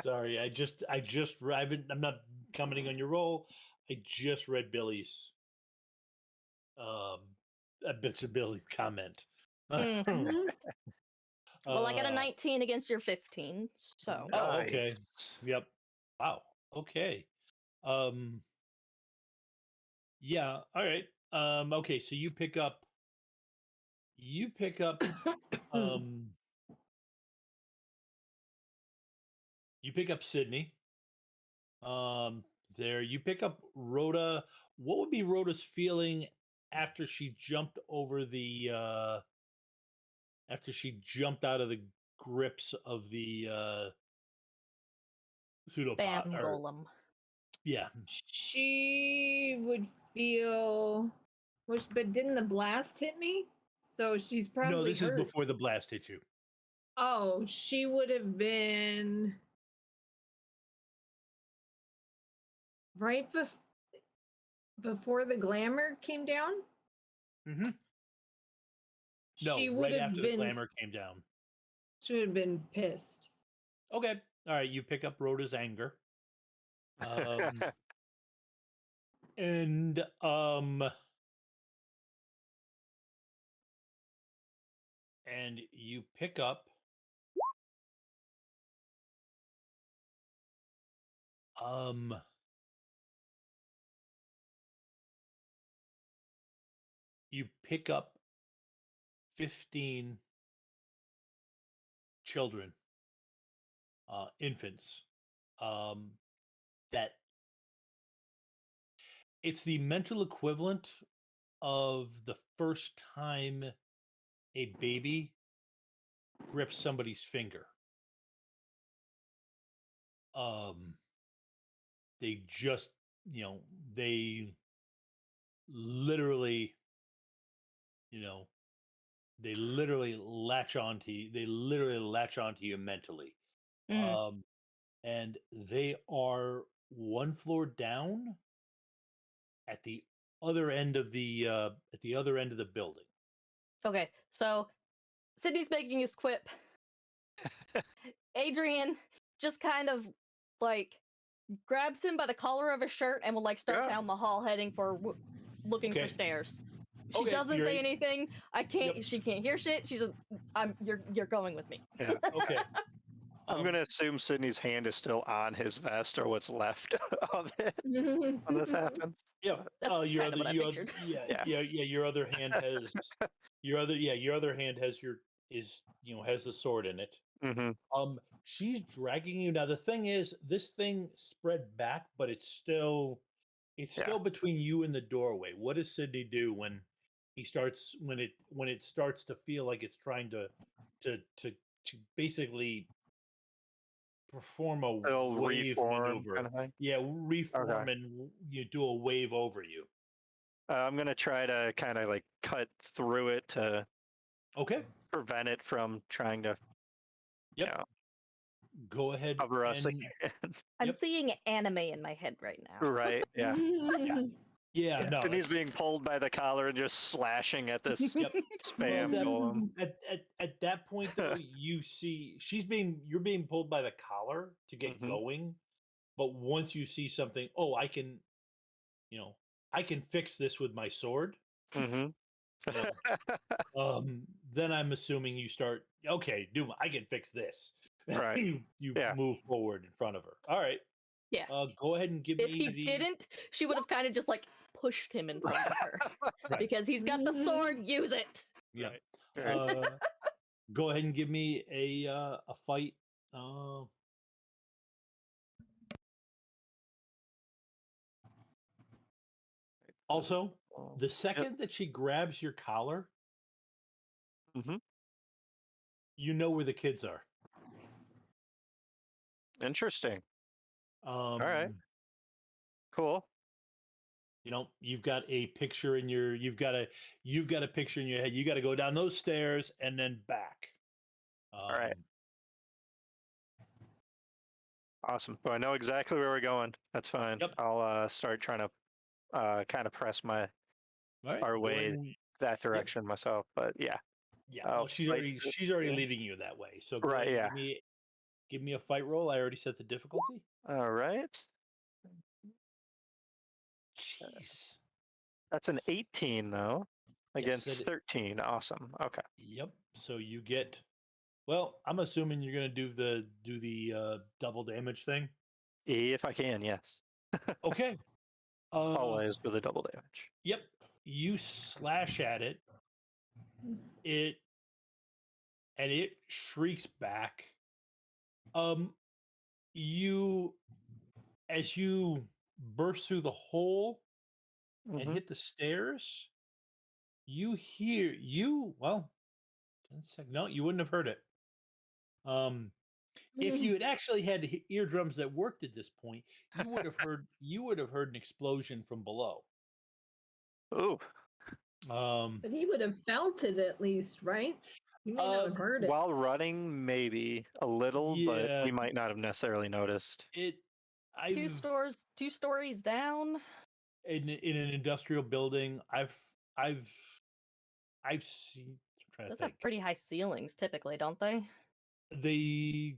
Sorry, I'm not commenting on your role. I just read Billy's Billy's comment. Well, I got a Uh, 19 against your 15, so. Oh, okay. Nice. Yep. Wow. Okay. Yeah, all right. Okay, so you pick up um you pick up Sydney. There you pick up Rhoda. What would be Rhoda's feeling after she jumped over the after she jumped out of the grips of the pseudopod? Bam golem. Yeah. She would feel, but didn't the blast hit me? So she's probably No, this hurt. is before the blast hit you. Oh, she would have been right before the glamour came down. Mm-hmm. No, She would right have after been. the glamour came down. She would have been pissed. Okay. All right. You pick up Rhoda's anger. And you pick up you pick up 15 children, infants, that it's the mental equivalent of the first time a baby grips somebody's finger. They just, they literally, they literally latch onto you. They literally latch onto you mentally. Mm. And they are one floor down at the other end of the building. Okay, so Sydney's making his quip. Adrienne just kind of like grabs him by the collar of his shirt and will like start Yeah. down the hall heading for looking Okay. for stairs. She Okay, doesn't you're say a- anything. I can't. Yep. She can't hear shit. She's just. You're going with me. Yeah. Okay. I'm gonna assume Sydney's hand is still on his vest or what's left of it when this happens. Yeah. That's Your kind of other, what I your, pictured. Yeah. Your other hand has your other hand has has the sword in it. Mm-hmm. She's dragging you. Now the thing is, this thing spread back, but it's still between you and the doorway. What does Sidney do when it starts to feel like it's trying to basically perform a It'll wave reform maneuver? kind of thing. Yeah, reform Okay. and you do a wave over you. I'm gonna try to kind of like cut through it to Okay. prevent it from trying to. Yep. You know, go ahead cover us and again. I'm Yep. seeing anime in my head right now. Right? Yeah. yeah, no, Sydney's it's- being pulled by the collar and just slashing at this Yep. spam that- golem. at that point though, you see you're being pulled by the collar to get Mhm. going, but once you see something, oh, I can, I can fix this with my sword. Hmm. Then I'm assuming you start. Okay, I can fix this. Right. you Yeah. move forward in front of her. All right. Yeah. Go ahead and give If me he the. didn't, she would have kind of just like pushed him in front of her. Right. Because he's got the sword, use it. Yeah. Right. Go ahead and give me a fight. Also, the second that she grabs your collar, Mhm. you know where the kids are. Interesting. All right. Cool. You've got a picture in your. You've got a picture in your head. You got to go down those stairs and then back. All right. Awesome. So I know exactly where we're going. That's fine. Yep. I'll start trying to kind of press All right, our go way ahead and- that direction myself. But yeah. Yeah, Oh, she's right. already leading you that way. So go Right, ahead and give me a fight roll. I already set the difficulty. All right. Jeez. That's an 18 though, Yes, against that is- 13. Awesome. Okay. Yep. So you get. Well, I'm assuming you're gonna do the double damage thing. If I can, yes. Okay. Always with a double damage. Yep. You slash at it. It shrieks back. You as you burst through the hole and Mhm. hit the stairs, you hear well, 10 seconds. No, you wouldn't have heard it. If you had actually had eardrums that worked at this point, you would have heard an explosion from below. Ooh. But he would have felt it at least, right? He may not have heard it. While running, maybe a little, but Yeah. we might not have necessarily noticed. Two stories down. In an industrial building. I've seen. I'm trying to Those think. have pretty high ceilings typically, don't they? They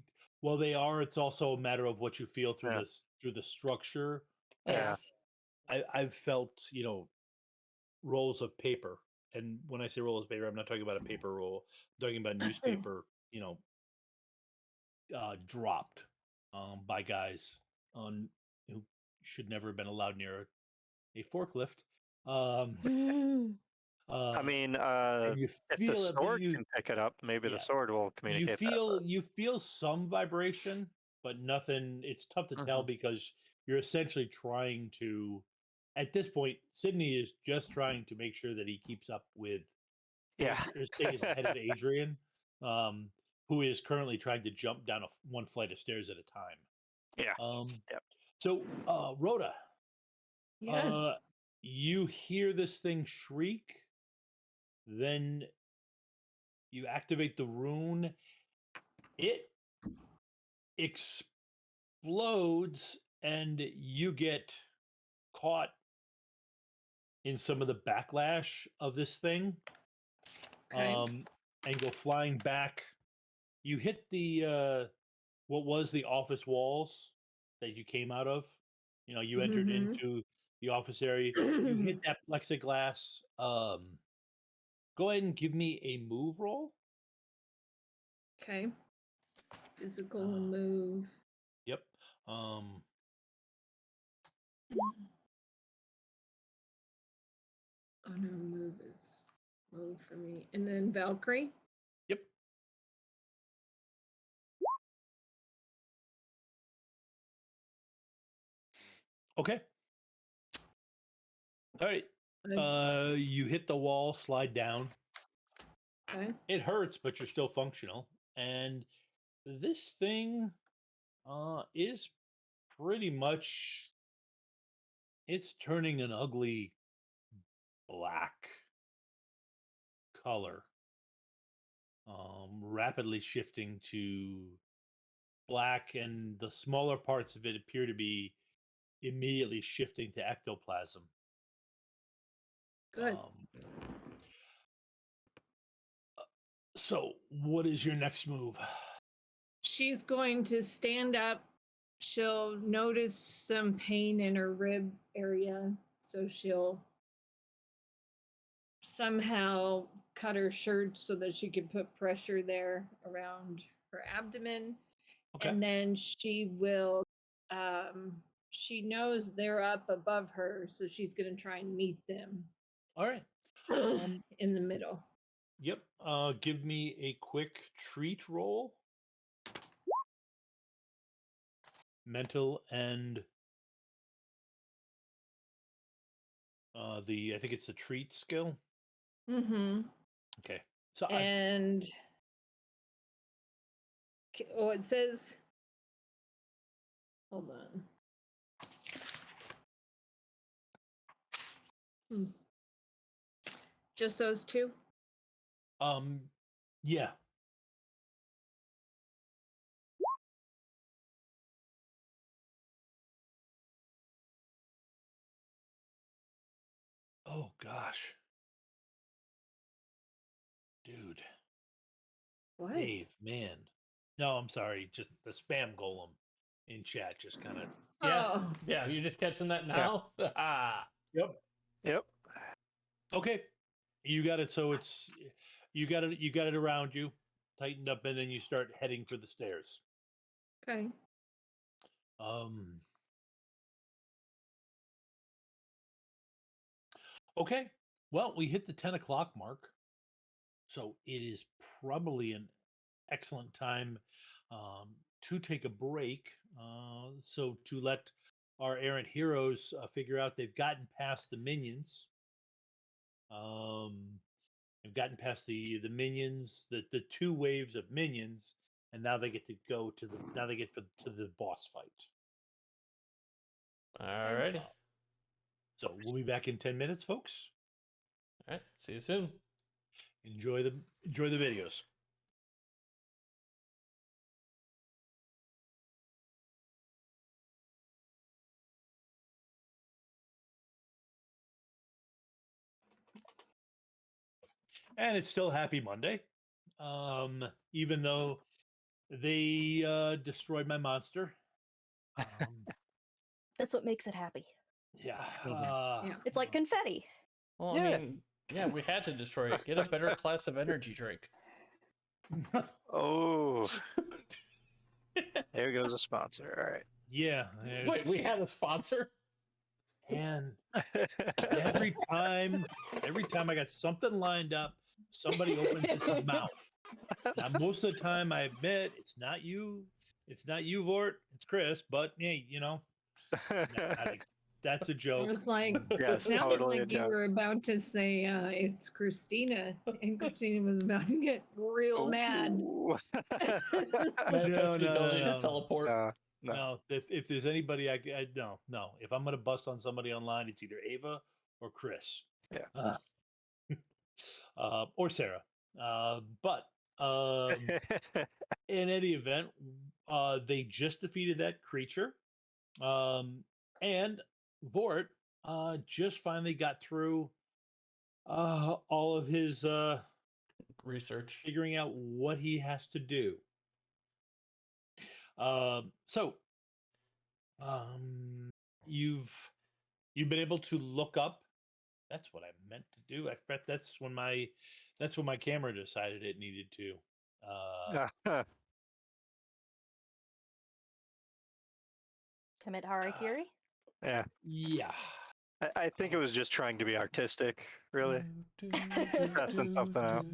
are. It's also a matter of what you feel through Yeah. this through the structure. Yeah. I've felt rolls of paper, and when I say rolls of paper, I'm not talking about a paper roll. I'm talking about newspaper. Dropped by guys who should never have been allowed near a forklift. I mean, and you if the feel it, but sword can pick it up, maybe the yeah. sword will communicate that. you feel some vibration, but nothing. It's tough to tell Mhm. because you're essentially trying to. At this point, Sydney is just trying to make sure that he keeps up with, Yeah. or stays ahead of Adrienne, who is currently trying to jump down one flight of stairs at a time. Yeah. Yep. So, Rhoda, Yes. you hear this thing shriek, then you activate the rune. It explodes, and you get caught in some of the backlash of this thing, Okay. and go flying back. You hit the what was the office walls that you came out of. You entered Mhm. into the office area. You hit that plexiglass. Go ahead and give me a move roll. Okay. Physical Uh, move. Yep. Oh no, move is low for me. And then Valkyrie. Yep. Okay. All right. You hit the wall, slide down. Okay. It hurts, but you're still functional. And this thing is pretty much, it's turning an ugly black color, rapidly shifting to black, and the smaller parts of it appear to be immediately shifting to ectoplasm. Good. So, what is your next move? She's going to stand up. She'll notice some pain in her rib area, so she'll somehow cut her shirt so that she can put pressure there around her abdomen. Okay. And then she will, she knows they're up above her, so she's going to try and meet them All right. in the middle. Yep. Give me a quick treat roll. Mental and I think it's the treat skill. Mm-hmm. Okay. So And it says, hold on. Just those two? Yeah. Oh gosh. Dude. What? Dave, man. No, I'm sorry. Just the spam golem in chat just kind of. Yeah. Oh. Yeah, you're just catching that now? Ah. Yep. Yep. Okay. You got it. So it's you got it around you, tightened up, and then you start heading for the stairs. Okay. Okay. Well, we hit the 10 o'clock mark. So it is probably an excellent time to take a break. So to let our errant heroes figure out they've gotten past the minions. They've gotten past the minions, the two waves of minions, and now they get to go to to the boss fight. Alrighty. So we'll be back in 10 minutes, folks. All right. See you soon. Enjoy the videos. And it's still Happy Monday, even though they destroyed my monster. That's what makes it happy. Yeah, Yeah. It's like confetti. Well, Yeah. I mean, yeah, we had to destroy it. Get a better class of energy drink. Oh, there goes a sponsor. All right. yeah. Wait, we had a sponsor? And every time I got something lined up, somebody opens his mouth. Now, most of the time, I admit it's not you, Vort, it's Chris. But hey, that's a I joke. was like, Yes, sounded totally a like you joke. were about to say it's Christina, and Christina was about to get real mad. Ooh. Manifest the no, ability no. to teleport. No. No, if there's anybody, I no. If I'm gonna bust on somebody online, it's either Ava or Chris. Yeah. Or Sarah. But in any event, they just defeated that creature, and Vort just finally got through all of his Research. figuring out what he has to do. So you've been able to look up. That's what I meant to do. That's when my camera decided it needed to. Commit harakiri. Yeah. Yeah. I think it was just trying to be artistic, really. Testing something out.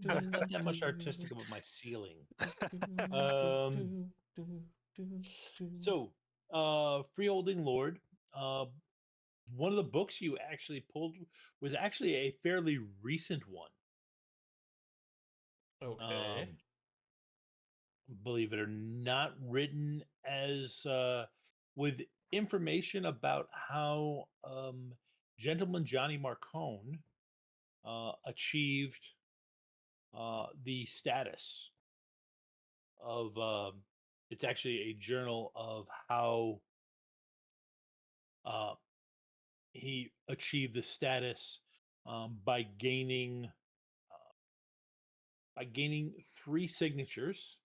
It's not that much artistic about my ceiling. So, Freeholding Lord, one of the books you actually pulled was actually a fairly recent one. Okay. Believe it or not, written as with information about how Gentleman Johnny Marcone achieved the status of It's actually a journal of how uh, he achieved the status by gaining three signatures,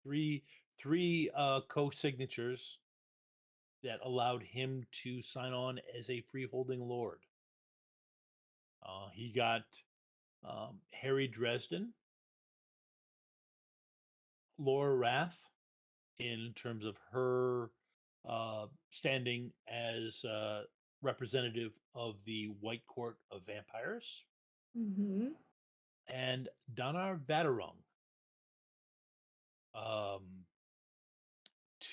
three co-signatures that allowed him to sign on as a freeholding lord. He got Harry Dresden, Laura Rath, in terms of her standing as representative of the White Court of Vampires, Mm-hmm. and Donar Vadarung, um,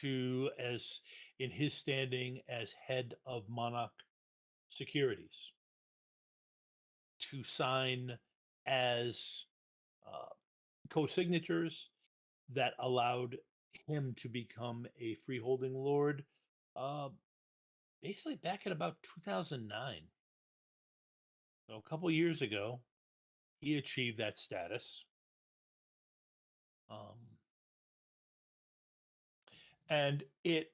to as in his standing as head of Monarch Securities, to sign as uh, co-signatures that allowed him to become a freeholding lord, uh, basically back at about 2009. So a couple years ago, he achieved that status. Um, and it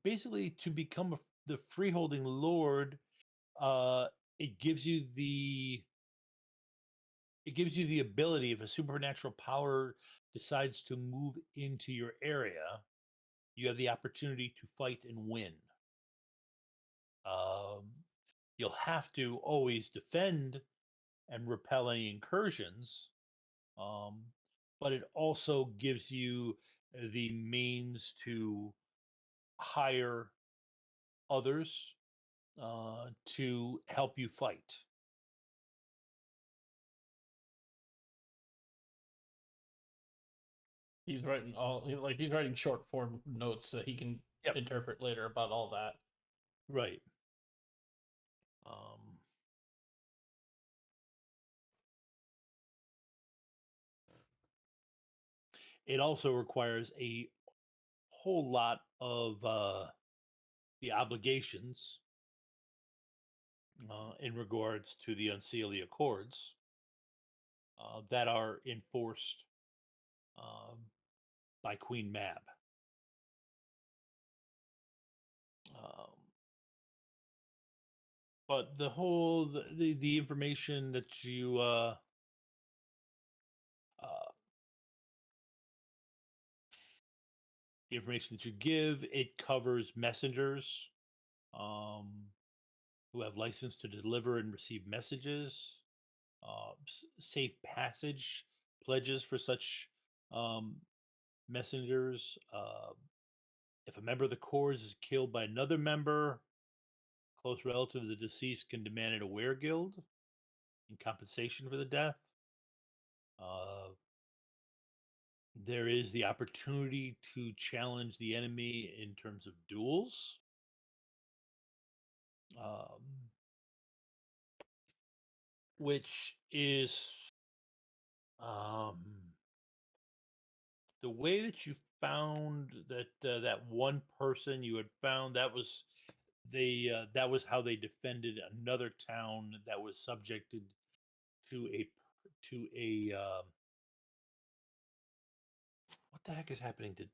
basically, to become the freeholding lord, uh, it gives you the ability, if a supernatural power decides to move into your area, you have the opportunity to fight and win. Um, you'll have to always defend and repel any incursions, um, but it also gives you the means to hire others to help you fight. He's writing he's writing short form notes that he can Yep. interpret later about all that. Right. Um, it also requires a whole lot of the obligations in regards to the Unseelie Accords that are enforced um, by Queen Mab. Um, but the information that you the information that you give, it covers messengers um, who have license to deliver and receive messages, safe passage pledges for such um, messengers. If a member of the corps is killed by another member, close relative of the deceased can demand an aware guild in compensation for the death. Uh, there is the opportunity to challenge the enemy in terms of duels. Which is um, the way that you found that one person you had found, that was how they defended another town that was subjected to a what the heck is happening to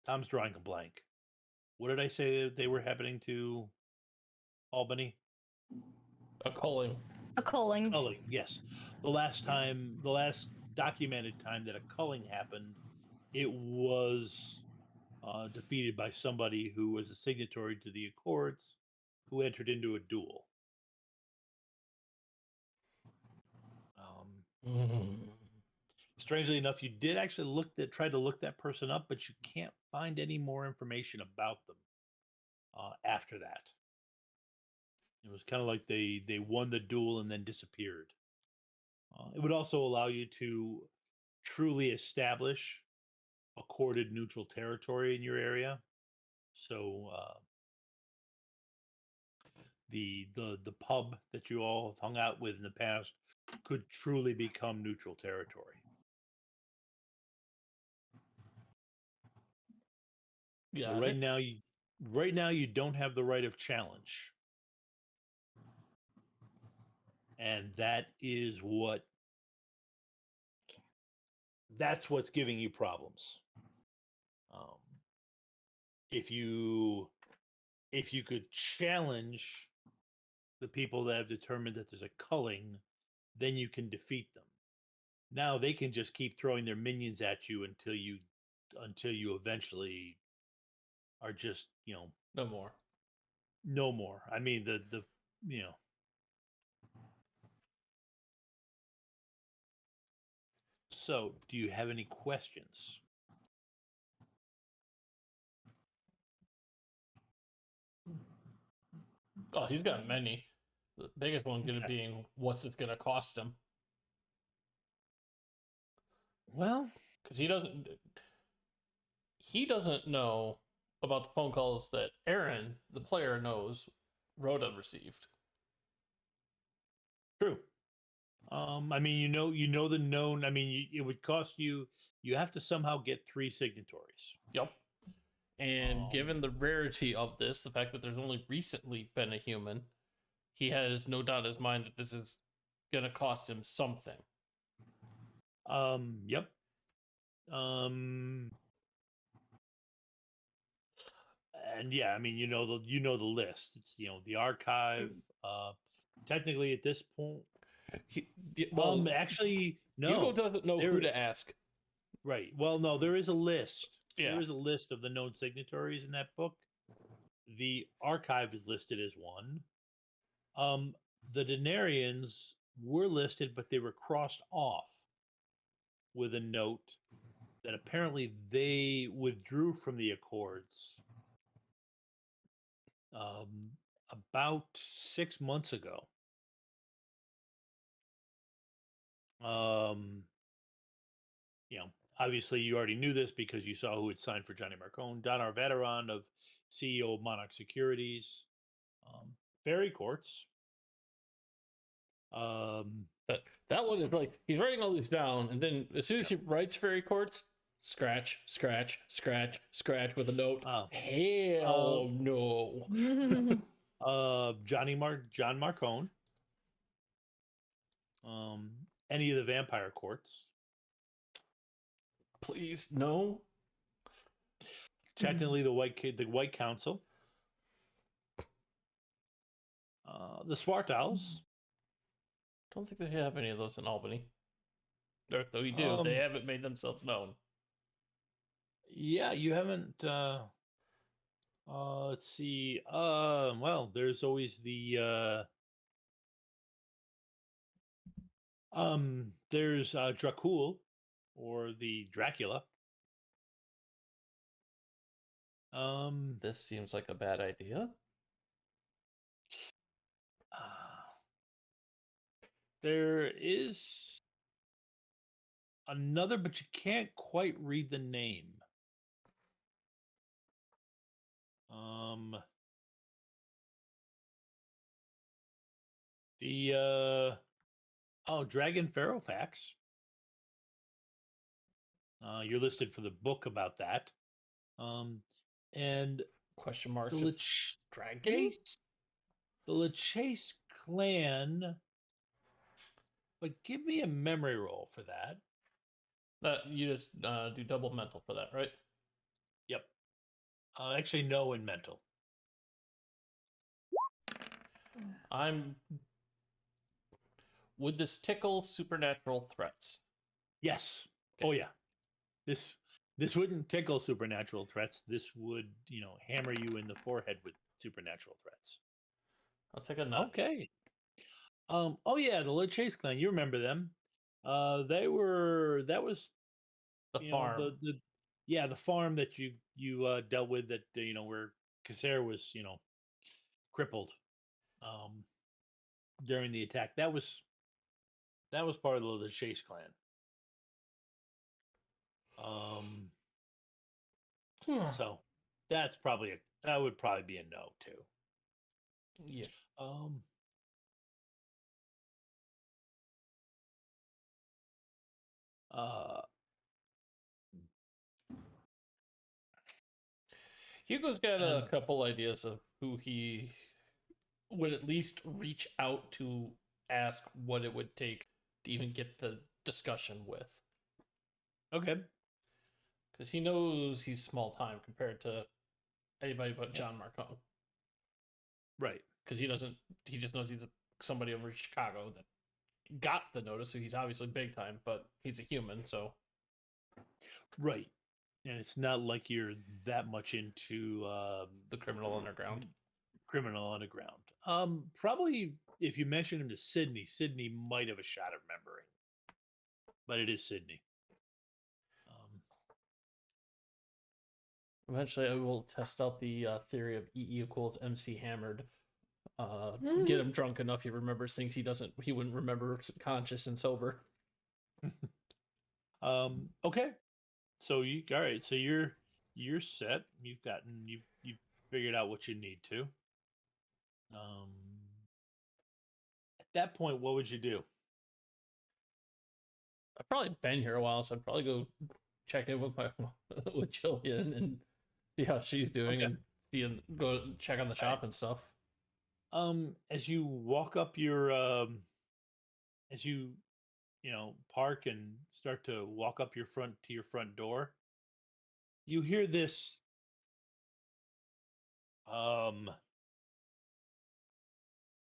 Tom's drawing a blank. What did I say that they were happening to Albany? A culling. A culling. Culling, yes. The last documented time that a culling happened, it was defeated by somebody who was a signatory to the Accords, who entered into a duel. Strangely enough, you did actually try to look that person up, but you can't find any more information about them after that. It was kind of like they won the duel and then disappeared. It would also allow you to truly establish accorded neutral territory in your area. So the pub that you all have hung out with in the past could truly become neutral territory. Yeah. But right now you don't have the right of challenge. And that's what's giving you problems. Um, if you could challenge the people that have determined that there's a culling, then you can defeat them. Now they can just keep throwing their minions at you until you eventually are just, No more. no more. I mean the you know. So, do you have any questions? Oh, he's got many. The biggest one going to Okay. being, what's this going to cost him? Well, Because he doesn't know about the phone calls that Aaron, the player, knows Rhoda received. true. I mean, you know the known. I mean, it would cost you. You have to somehow get 3 signatories. Yep. And Um, given the rarity of this, the fact that there's only recently been a human, he has no doubt in his mind that this is going to cost him something. Yep. And yeah, I mean, you know the list. It's the archive. Technically, at this point, actually, no. Hugo doesn't know who to ask. Right. Well, no, there is a list. Yeah. There is a list of the known signatories in that book. The archive is listed as one. The Denarians were listed, but they were crossed off with a note that apparently they withdrew from the Accords about 6 months ago. Obviously you already knew this because you saw who had signed for Johnny Marcone. Don Arveteron of CEO of Monarch Securities. Barry Courts. That one is like, he's writing all these down, and then as soon as he writes Fairy Courts, scratch, scratch, scratch, scratch with a note. Hell no. John Marcone. Any of the Vampire Courts. Please, no. Technically, the White Council. The Swartals. Don't think they have any of those in Albany. Or though we do, they haven't made themselves known. Yeah, you haven't. Let's see. Well, there's always the. There's Dracul, or the Dracula. This seems like a bad idea. There is another, but you can't quite read the name. Dragon Ferrofax. You're listed for the book about that. And Question mark. the Dragon? The LeChase clan. But give me a memory roll for that. You just do double mental for that, right? Yep. Actually, no, in mental. Would this tickle supernatural threats? Yes. Okay. Oh yeah. This wouldn't tickle supernatural threats. This would, hammer you in the forehead with supernatural threats. I'll take a nut. Okay. Oh yeah, the LeChase clan. You remember them? That was The farm. The farm that you dealt with, that where Cassare was crippled during the attack. That was part of the LeChase clan. So that would probably be a no too. Yeah. Hugo's got a couple ideas of who he would at least reach out to ask what it would take to even get the discussion with. Okay. Because he knows he's small time compared to anybody but Yeah. John Marcone. Right. Because he just knows he's somebody over in Chicago that got the notice, so he's obviously big time, but he's a human, so. Right. And it's not like you're that much into The criminal underground. Criminal Underground. Probably if you mention him to Sidney, Sidney might have a shot of remembering. But it is Sidney. Eventually, I will test out the theory of E equals MC hammered. Get him drunk enough he remembers things he wouldn't remember conscious and sober. Okay. So all right, so you're set. You've figured out what you need to. At that point, what would you do? I've probably been here a while, so I'd probably go check in with with Jillian and see how she's doing, Okay. and go check on the shop and stuff. As you walk up your as you park and start to walk up your front door, you hear this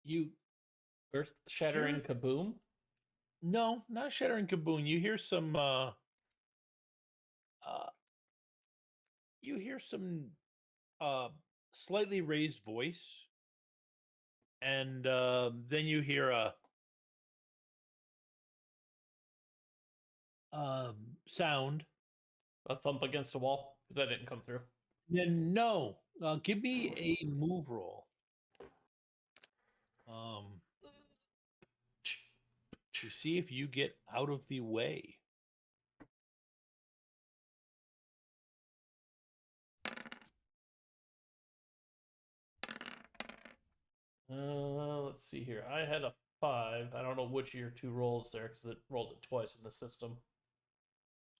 you Earth shattering Sure. kaboom. no, not shattering kaboom. You hear some slightly raised voice, and then you hear a sound. A thump against the wall, because that didn't come through. Then no, give me a move roll. To see if you get out of the way. Let's see here. I had a 5. I don't know which of your 2 rolls there, because it rolled it twice in the system.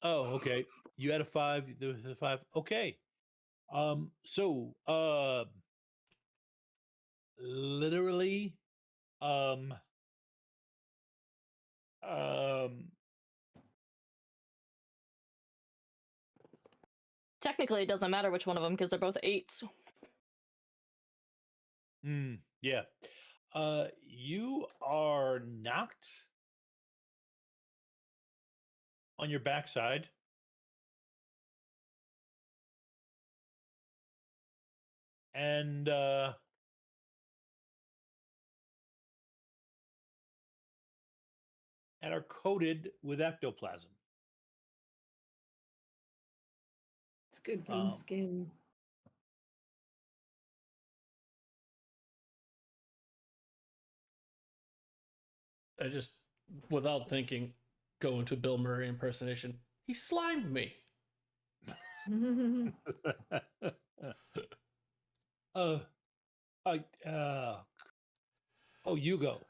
Oh, okay. You had a 5. There was a 5. Okay. So, literally, um, Technically, it doesn't matter which one of them because they're both 8s. yeah. You are knocked on your backside. And are coated with ectoplasm. It's good for the skin. I just, without thinking, go into Bill Murray impersonation. He slimed me. You go.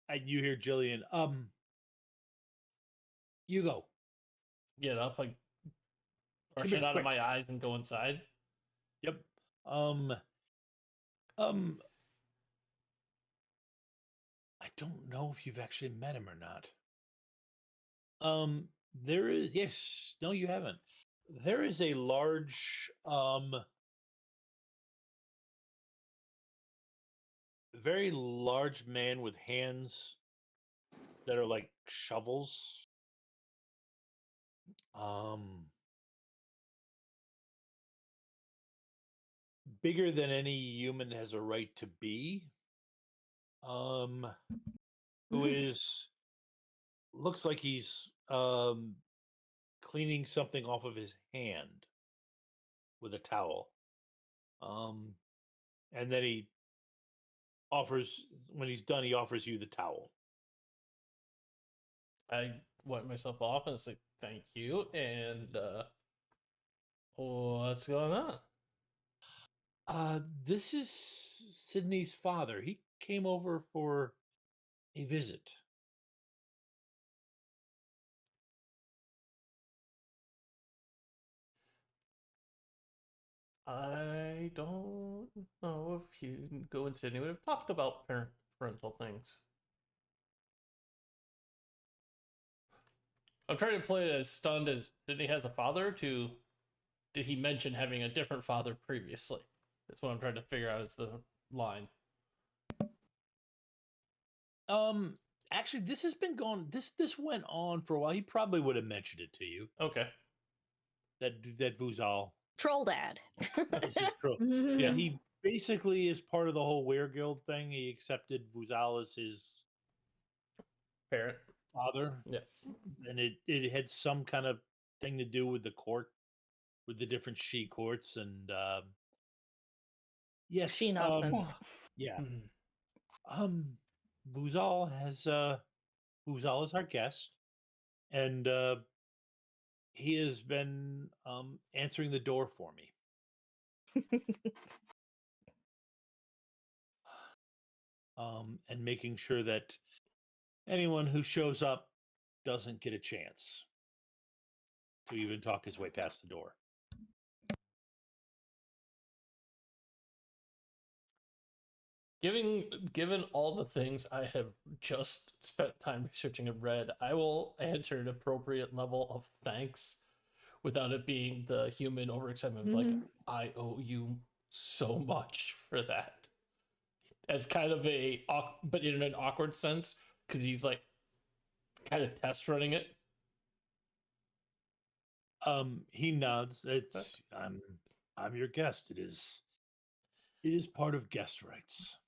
And you hear Jillian. You go. Get up, like, brush Come it here, out of quick. my eyes and go inside. Yep. I don't know if you've actually met him or not. There is, yes. No, you haven't. There is a large, very large man with hands that are like shovels. Bigger than any human has a right to be. Who is looks like he's cleaning something off of his hand with a towel. And then he offers, when he's done, he offers you the towel. I wipe myself off and say thank you, and what's going on? This is Sidney's father. He came over for a visit. I don't know if you and Go and Sydney would have talked about parental things. I'm trying to play it as stunned as Sidney has a father. Did he mention having a different father previously? That's what I'm trying to figure out. Is the line? Actually, this has been going. This went on for a while. He probably would have mentioned it to you. Okay. That Vuzal. Troll dad. This is true. Yeah, he basically is part of the whole Were Guild thing. He accepted Vuzal as his Parent. father. Yeah. And it had some kind of thing to do with the court, with the different she courts, and yes, She nonsense. yeah. Mhm. Vuzal is our guest, and he has been answering the door for me. And making sure that anyone who shows up doesn't get a chance to even talk his way past the door. Given all the things I have just spent time researching and read, I will answer an appropriate level of thanks without it being the human overexcitement. Like, I owe you so much for that. As kind of but in an awkward sense, because he's like kind of test running it. He nods. I'm your guest. It is part of guest rights.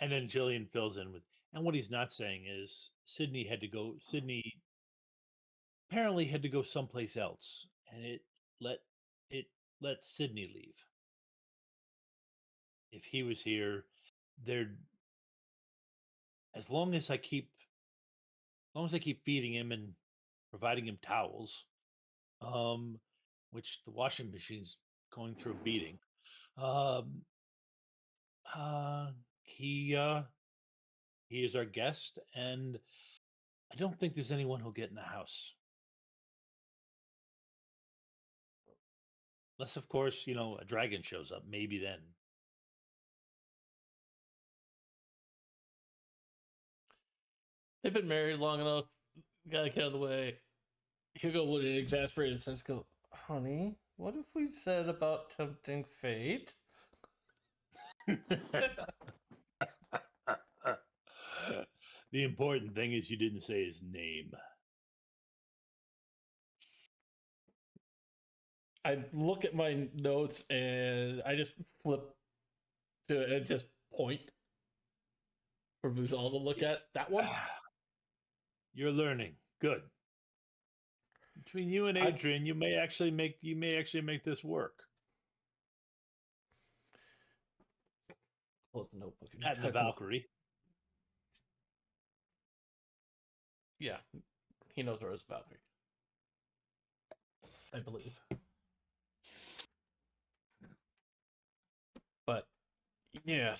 And then Jillian fills in with, and what he's not saying is Sidney apparently had to go someplace else, and it let Sidney leave. If he was here, as long as I keep feeding him and providing him towels, which the washing machine's going through a beating. He is our guest, and I don't think there's anyone who'll get in the house. Unless, of course, a dragon shows up. Maybe then. They've been married long enough. Gotta get out of the way. Hugo would, in an exasperated sense, go, "Honey, what if we said about tempting fate?" The important thing is you didn't say his name. I look at my notes and I just flip to it and just point for Buzal to look at. That one? You're learning. Good. Between you and Adrienne, you may actually make this work. Close the notebook. At the Valkyrie. Yeah, he knows where it's Valkyrie. I believe. But yeah,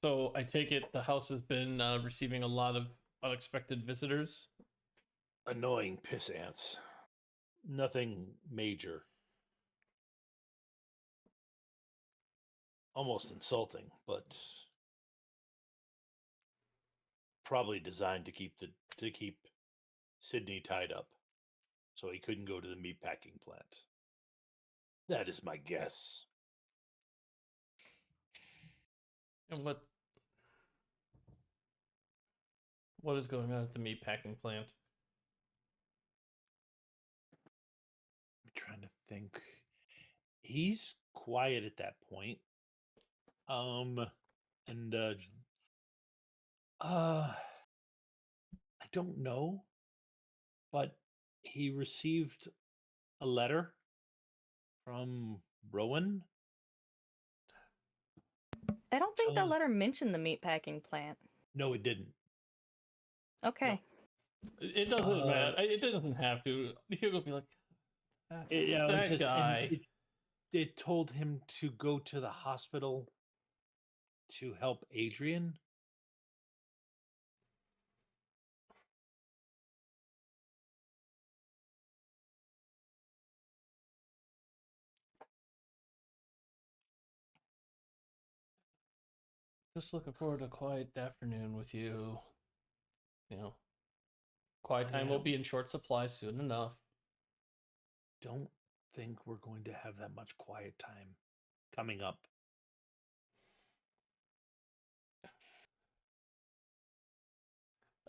so I take it the house has been receiving a lot of unexpected visitors. Annoying piss ants. Nothing major. Almost insulting, but probably designed to keep Sidney tied up, so he couldn't go to the meatpacking plant. That is my guess. And what is going on at the meatpacking plant? I'm trying to think. He's quiet at that point. And I don't know, but he received a letter from Rowan. I don't think that letter mentioned the meatpacking plant. No, it didn't. Okay. No. It doesn't matter. It doesn't have to. He'll be like, that guy. It told him to go to the hospital to help Adrienne. Just looking forward to a quiet afternoon with you. Quiet time will Yeah. be in short supply soon enough. Don't think we're going to have that much quiet time coming up.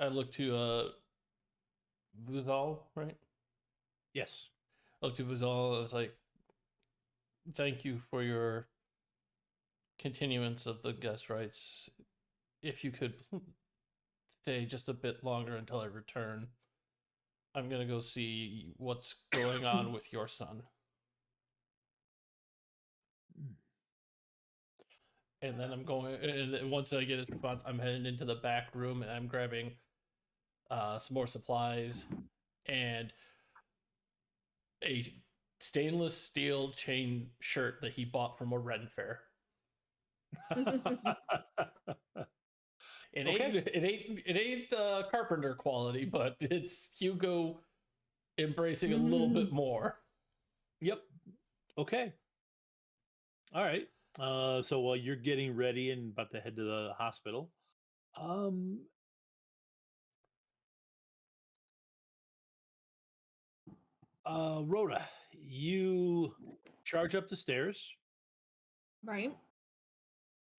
I look to Vuzal, right? Yes. I look to Vuzal. I was like, thank you for your continuance of the guest rights. If you could stay just a bit longer until I return, I'm gonna go see what's going on with your son. And then I'm going, and then once I get his response, I'm heading into the back room and I'm grabbing some more supplies and a stainless steel chain shirt that he bought from a Ren fair. It ain't carpenter quality, but it's Hugo embracing a little bit more. Yep. Okay. All right. So while you're getting ready and about to head to the hospital, Rhoda, you charge up the stairs Right.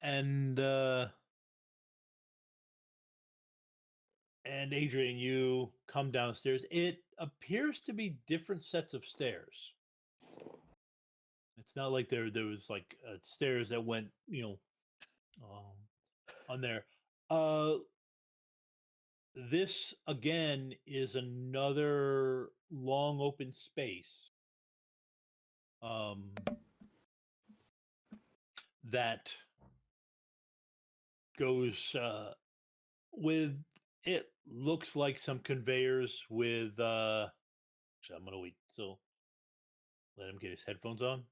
and Adrian, you come downstairs. It appears to be different sets of stairs. It's not like there was like stairs that went, on there. This again is another long open space. That goes with it looks like some conveyors with so I'm gonna wait so let him get his headphones on.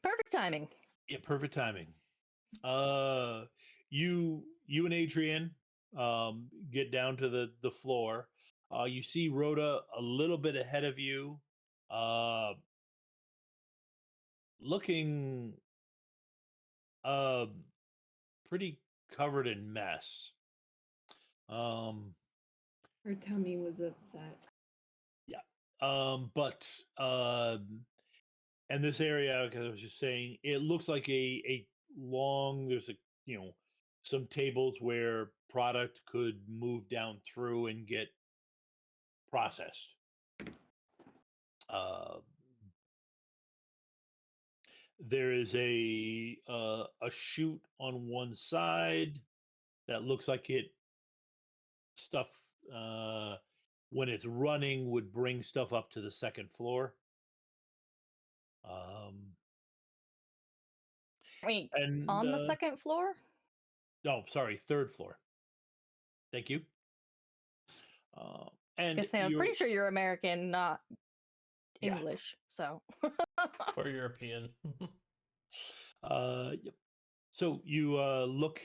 Perfect timing. Yeah, perfect timing. You and Adrian get down to the floor. You see Rhoda a little bit ahead of you, looking pretty covered in mess. Her tummy was upset. But and this area, because I was just saying, it looks like a long. There's some tables where product could move down through and get processed. There is a chute on one side that looks like it stuff when it's running would bring stuff up to the second floor. Wait, And on the second floor? oh, sorry, third floor. Thank you. And I'm pretty sure you're American, not Yeah. English. So Or European. Yep. So you look,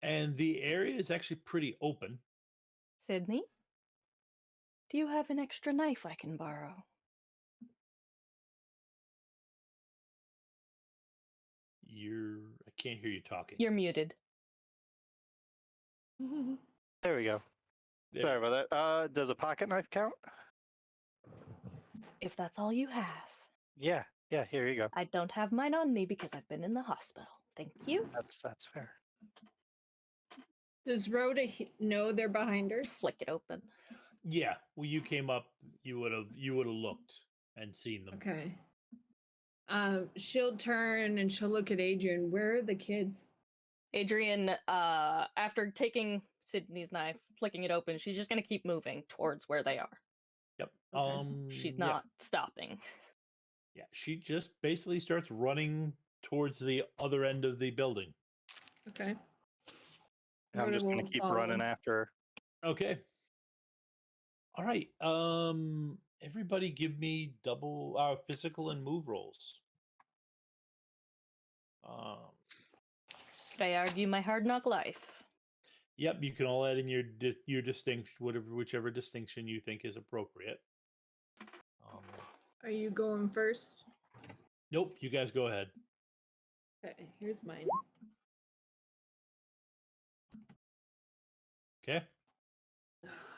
and the area is actually pretty open. Sydney, do you have an extra knife I can borrow? I can't hear you talking. You're muted. There we go. There. Sorry about that. Does a pocket knife count? If that's all you have. Yeah, here you go. I don't have mine on me because I've been in the hospital. Thank you. That's fair. Does Rhoda know they're behind her? Flick it open. Yeah. Well, you came up. You would have looked and seen them. Okay. She'll turn and she'll look at Adrian. Where are the kids? Adrian, after taking Sydney's knife, flicking it open, she's just gonna keep moving towards where they are. Yep. Okay. She's yeah. not stopping. Yeah. She just basically starts running towards the other end of the building. Okay. I'm Rhoda just gonna will keep follow. running after her. Okay. All right. Everybody give me double physical and move rolls. Could I argue my hard knock life? Yep, you can all add in your distinction, whichever distinction you think is appropriate. Are you going first? Nope, you guys go ahead. Okay, here's mine. Okay.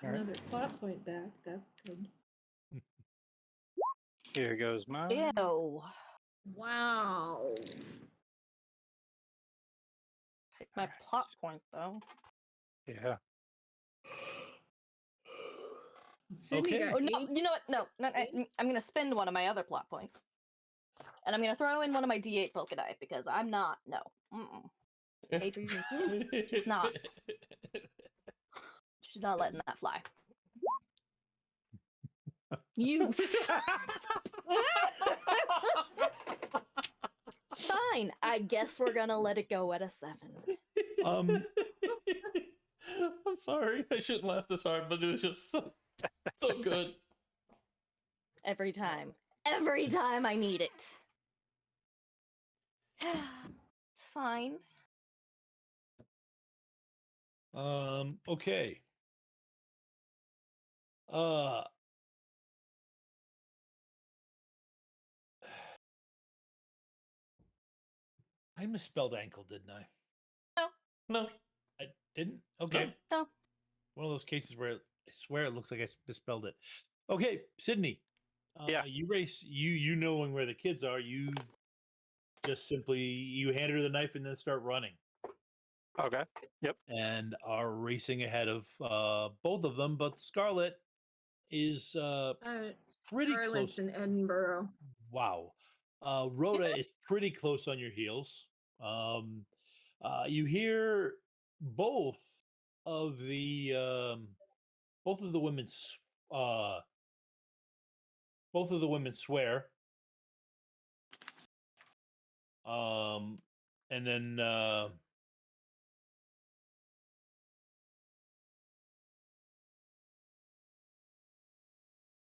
Alright. Another plot point back. That's good. Here goes mine. Ew. Wow. Pick my plot point though. Yeah. Sydney Okay. got Oh no! 8. You know what? No, I'm gonna spend one of my other plot points, and I'm gonna throw in one of my D8 polka die because I'm not. No. Mm-mm. Adrian's just not. She's not letting that fly. You. Fine. I guess we're gonna let it go at a 7. Um, I'm sorry. I shouldn't laugh this hard, but it was just so good. Every time. Every time I need it. It's fine. okay. I misspelled ankle, didn't I? No. I didn't? Okay. No. One of those cases where I swear it looks like I misspelled it. Okay, Sydney. Yeah. You race. You knowing where the kids are. You just simply you hand her the knife and then start running, Okay. and are racing ahead of both of them. But Scarlet is pretty Scarlett's close. in Edinburgh. Wow. Rhoda is pretty close on your heels. You hear both of the women swear. And then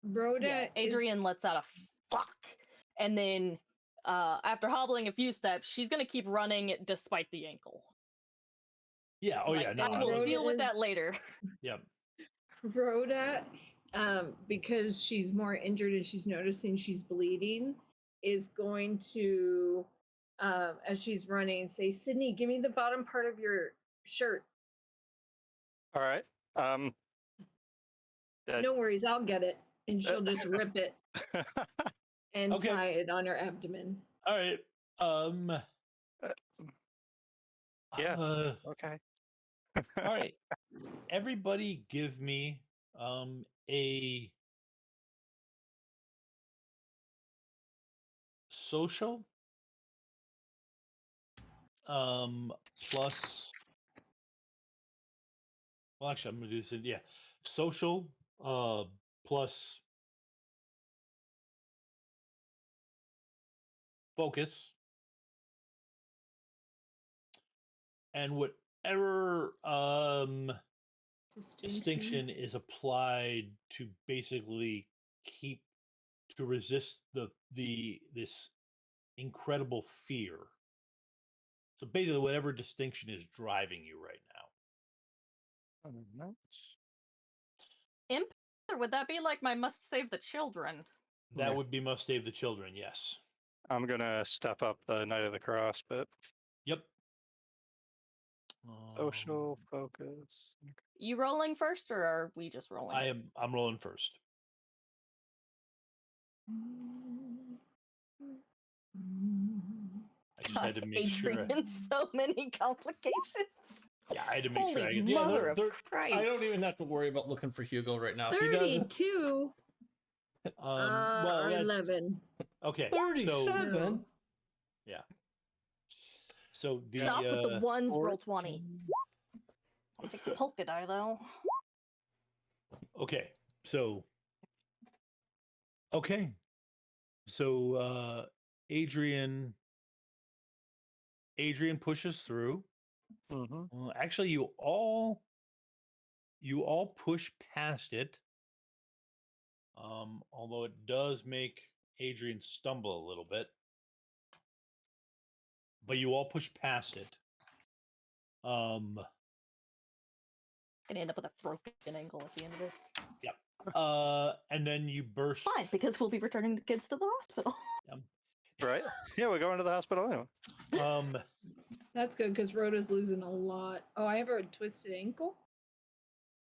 Rhoda Yeah, is Adrienne lets out a fuck. And then after hobbling a few steps, she's gonna keep running despite the ankle. yeah, oh yeah, Like, no, I will Rhoda deal with is- that later. yeah. Rhoda, because she's more injured and she's noticing she's bleeding, is going to, as she's running, say, Sydney, give me the bottom part of your shirt. All right. No worries, I'll get it. And she'll just rip it and Okay. tie it on her abdomen. All right. Yeah. uh, Okay. all right. Everybody give me a social plus well actually I'm gonna do this social plus focus and whatever distinction is applied to basically resist this incredible fear. So basically whatever distinction is driving you right now. Imp? Or would that be like my must save the children? That Yeah. would be must save the children, yes. I'm gonna step up the Knight of the Cross, but Yep. social focus. You rolling first, or are we just rolling? I'm rolling first. I just had to make sure. Adrian, so many complications. Yeah, I had to make Holy sure I get. Yeah, mother of they're- Christ. I don't even have to worry about looking for Hugo right now. He does. 32 Well, or that's 11. okay. 37. So the Stop with the ones, roll 20. 14. I'll take the polka die, though. okay. So Adrian pushes through. Mm-hmm. Actually, you all push past it. Although it does make Adrian stumble a little bit, but you all push past it. Gonna end up with a broken ankle at the end of this. And then you burst. Fine, because we'll be returning the kids to the hospital. Right? Yeah, we're going to the hospital anyway. That's good because Rhoda's losing a lot. Oh, I have a twisted ankle?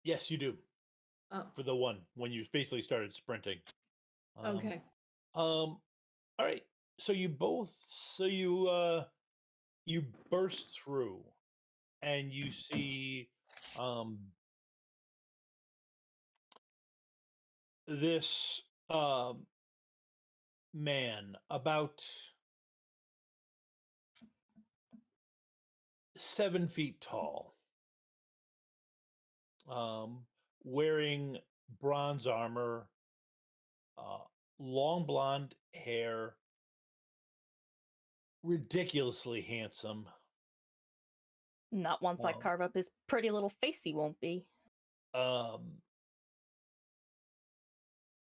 Yes, you do. Oh, For the one when you basically started sprinting. okay. All right. So you you burst through and you see this man about 7 feet tall, wearing bronze armor, uh, long blonde hair, ridiculously handsome. Not once I Um, carve up his pretty little face, he won't be. um,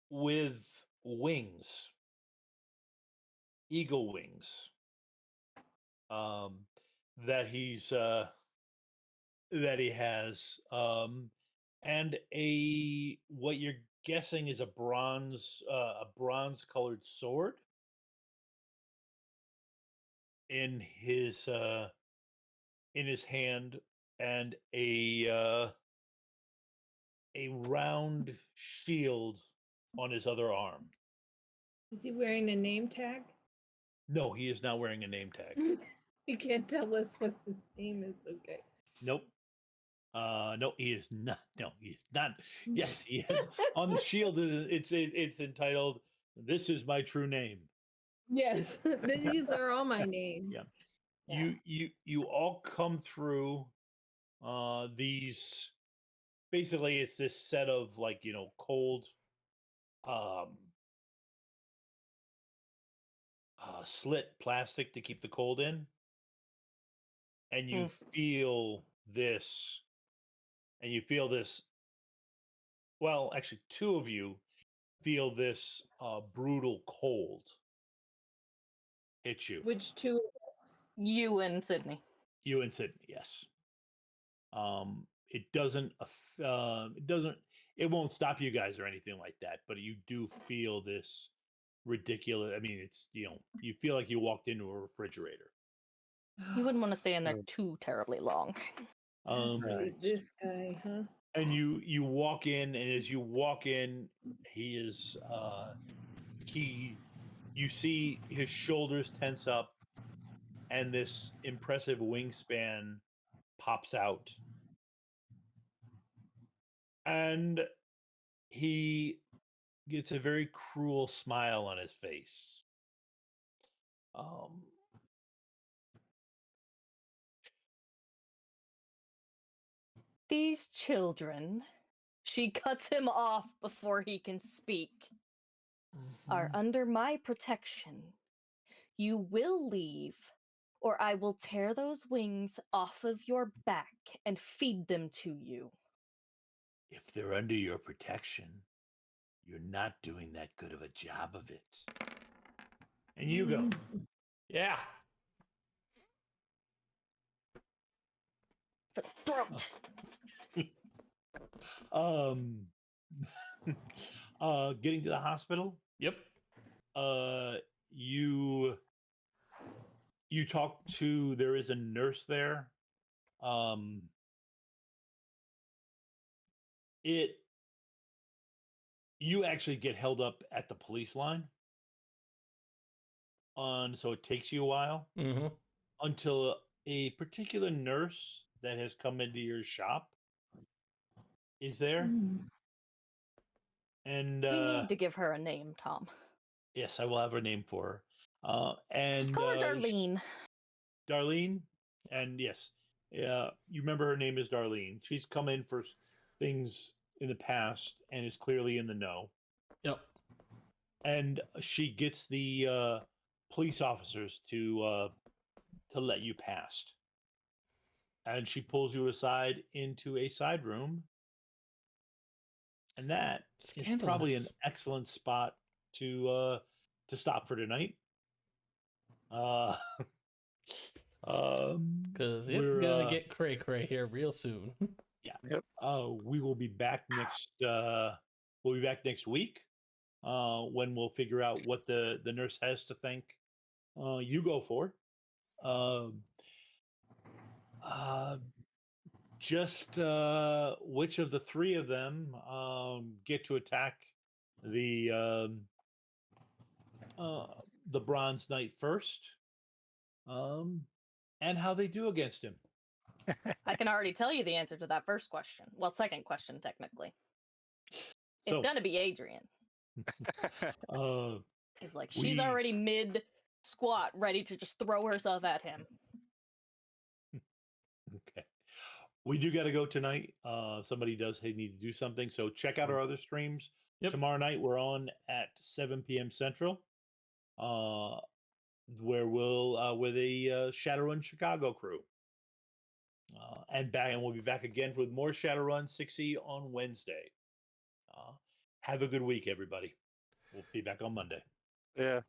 with wings, eagle wings, um, that he has, and a what you're guessing is a bronze colored sword in his hand, and a round shield on his other arm. Is he wearing a name tag? No, he is not wearing a name tag. You can't tell us what his name is. Okay. Nope. No, he is not. No, he is not. Yes, he is on the shield. It's entitled "This is my true name." Yes, these are all my names. Yeah. Yeah. You all come through these. Basically, it's this set of cold um slit plastic to keep the cold in, and you feel this, and you feel this. Well, actually, two of you feel this brutal cold hit you. Which two of us? You and Sydney. You and Sydney, yes. It doesn't. It won't stop you guys or anything like that. But you do feel this ridiculous. I mean, it's you feel like you walked into a refrigerator. You wouldn't want to stay in there too terribly long. Has to be Right. this guy, huh? And you walk in, and as you walk in, he is you see his shoulders tense up, and this impressive wingspan pops out, and he gets a very cruel smile on his face. Um, These children, she cuts him off before he can speak, are under my protection. You will leave, or I will tear those wings off of your back and feed them to you. If they're under your protection, you're not doing that good of a job of it. And you go. Yeah. For the throat. Getting to the hospital. Yep. You talk to. There is a nurse there. You actually get held up at the police line. So it takes you a while Mm-hmm. until a particular nurse that has come into your shop is there. And We need to give her a name, Tom. yes, I will have her name for her. And Just call her Darlene. Darlene, and yes, you remember her name is Darlene. She's come in for things in the past and is clearly in the know. Yep. And she gets the police officers to let you past. And she pulls you aside into a side room. And that is probably an Scandalous. excellent spot to stop for tonight. Because it's we're, gonna get cray cray here real soon. we will be back next. We'll be back next week when we'll figure out what the nurse has to thank you go for. just which of the three of them get to attack the Bronze Knight first, and how they do against him. I can already tell you the answer to that first question. Well, second question, technically. It's So, gonna be Adrienne. uh, He's like, she's we- already mid squat, ready to just throw herself at him. okay. We do got to go tonight. Somebody does need to do something. So check out our other streams. Yep. Tomorrow night we're on at 7 p.m. Central, where we'll with a Shadowrun Chicago crew, and we'll be back again with more Shadowrun 6E on Wednesday. Have a good week, everybody. We'll be back on Monday. Yeah.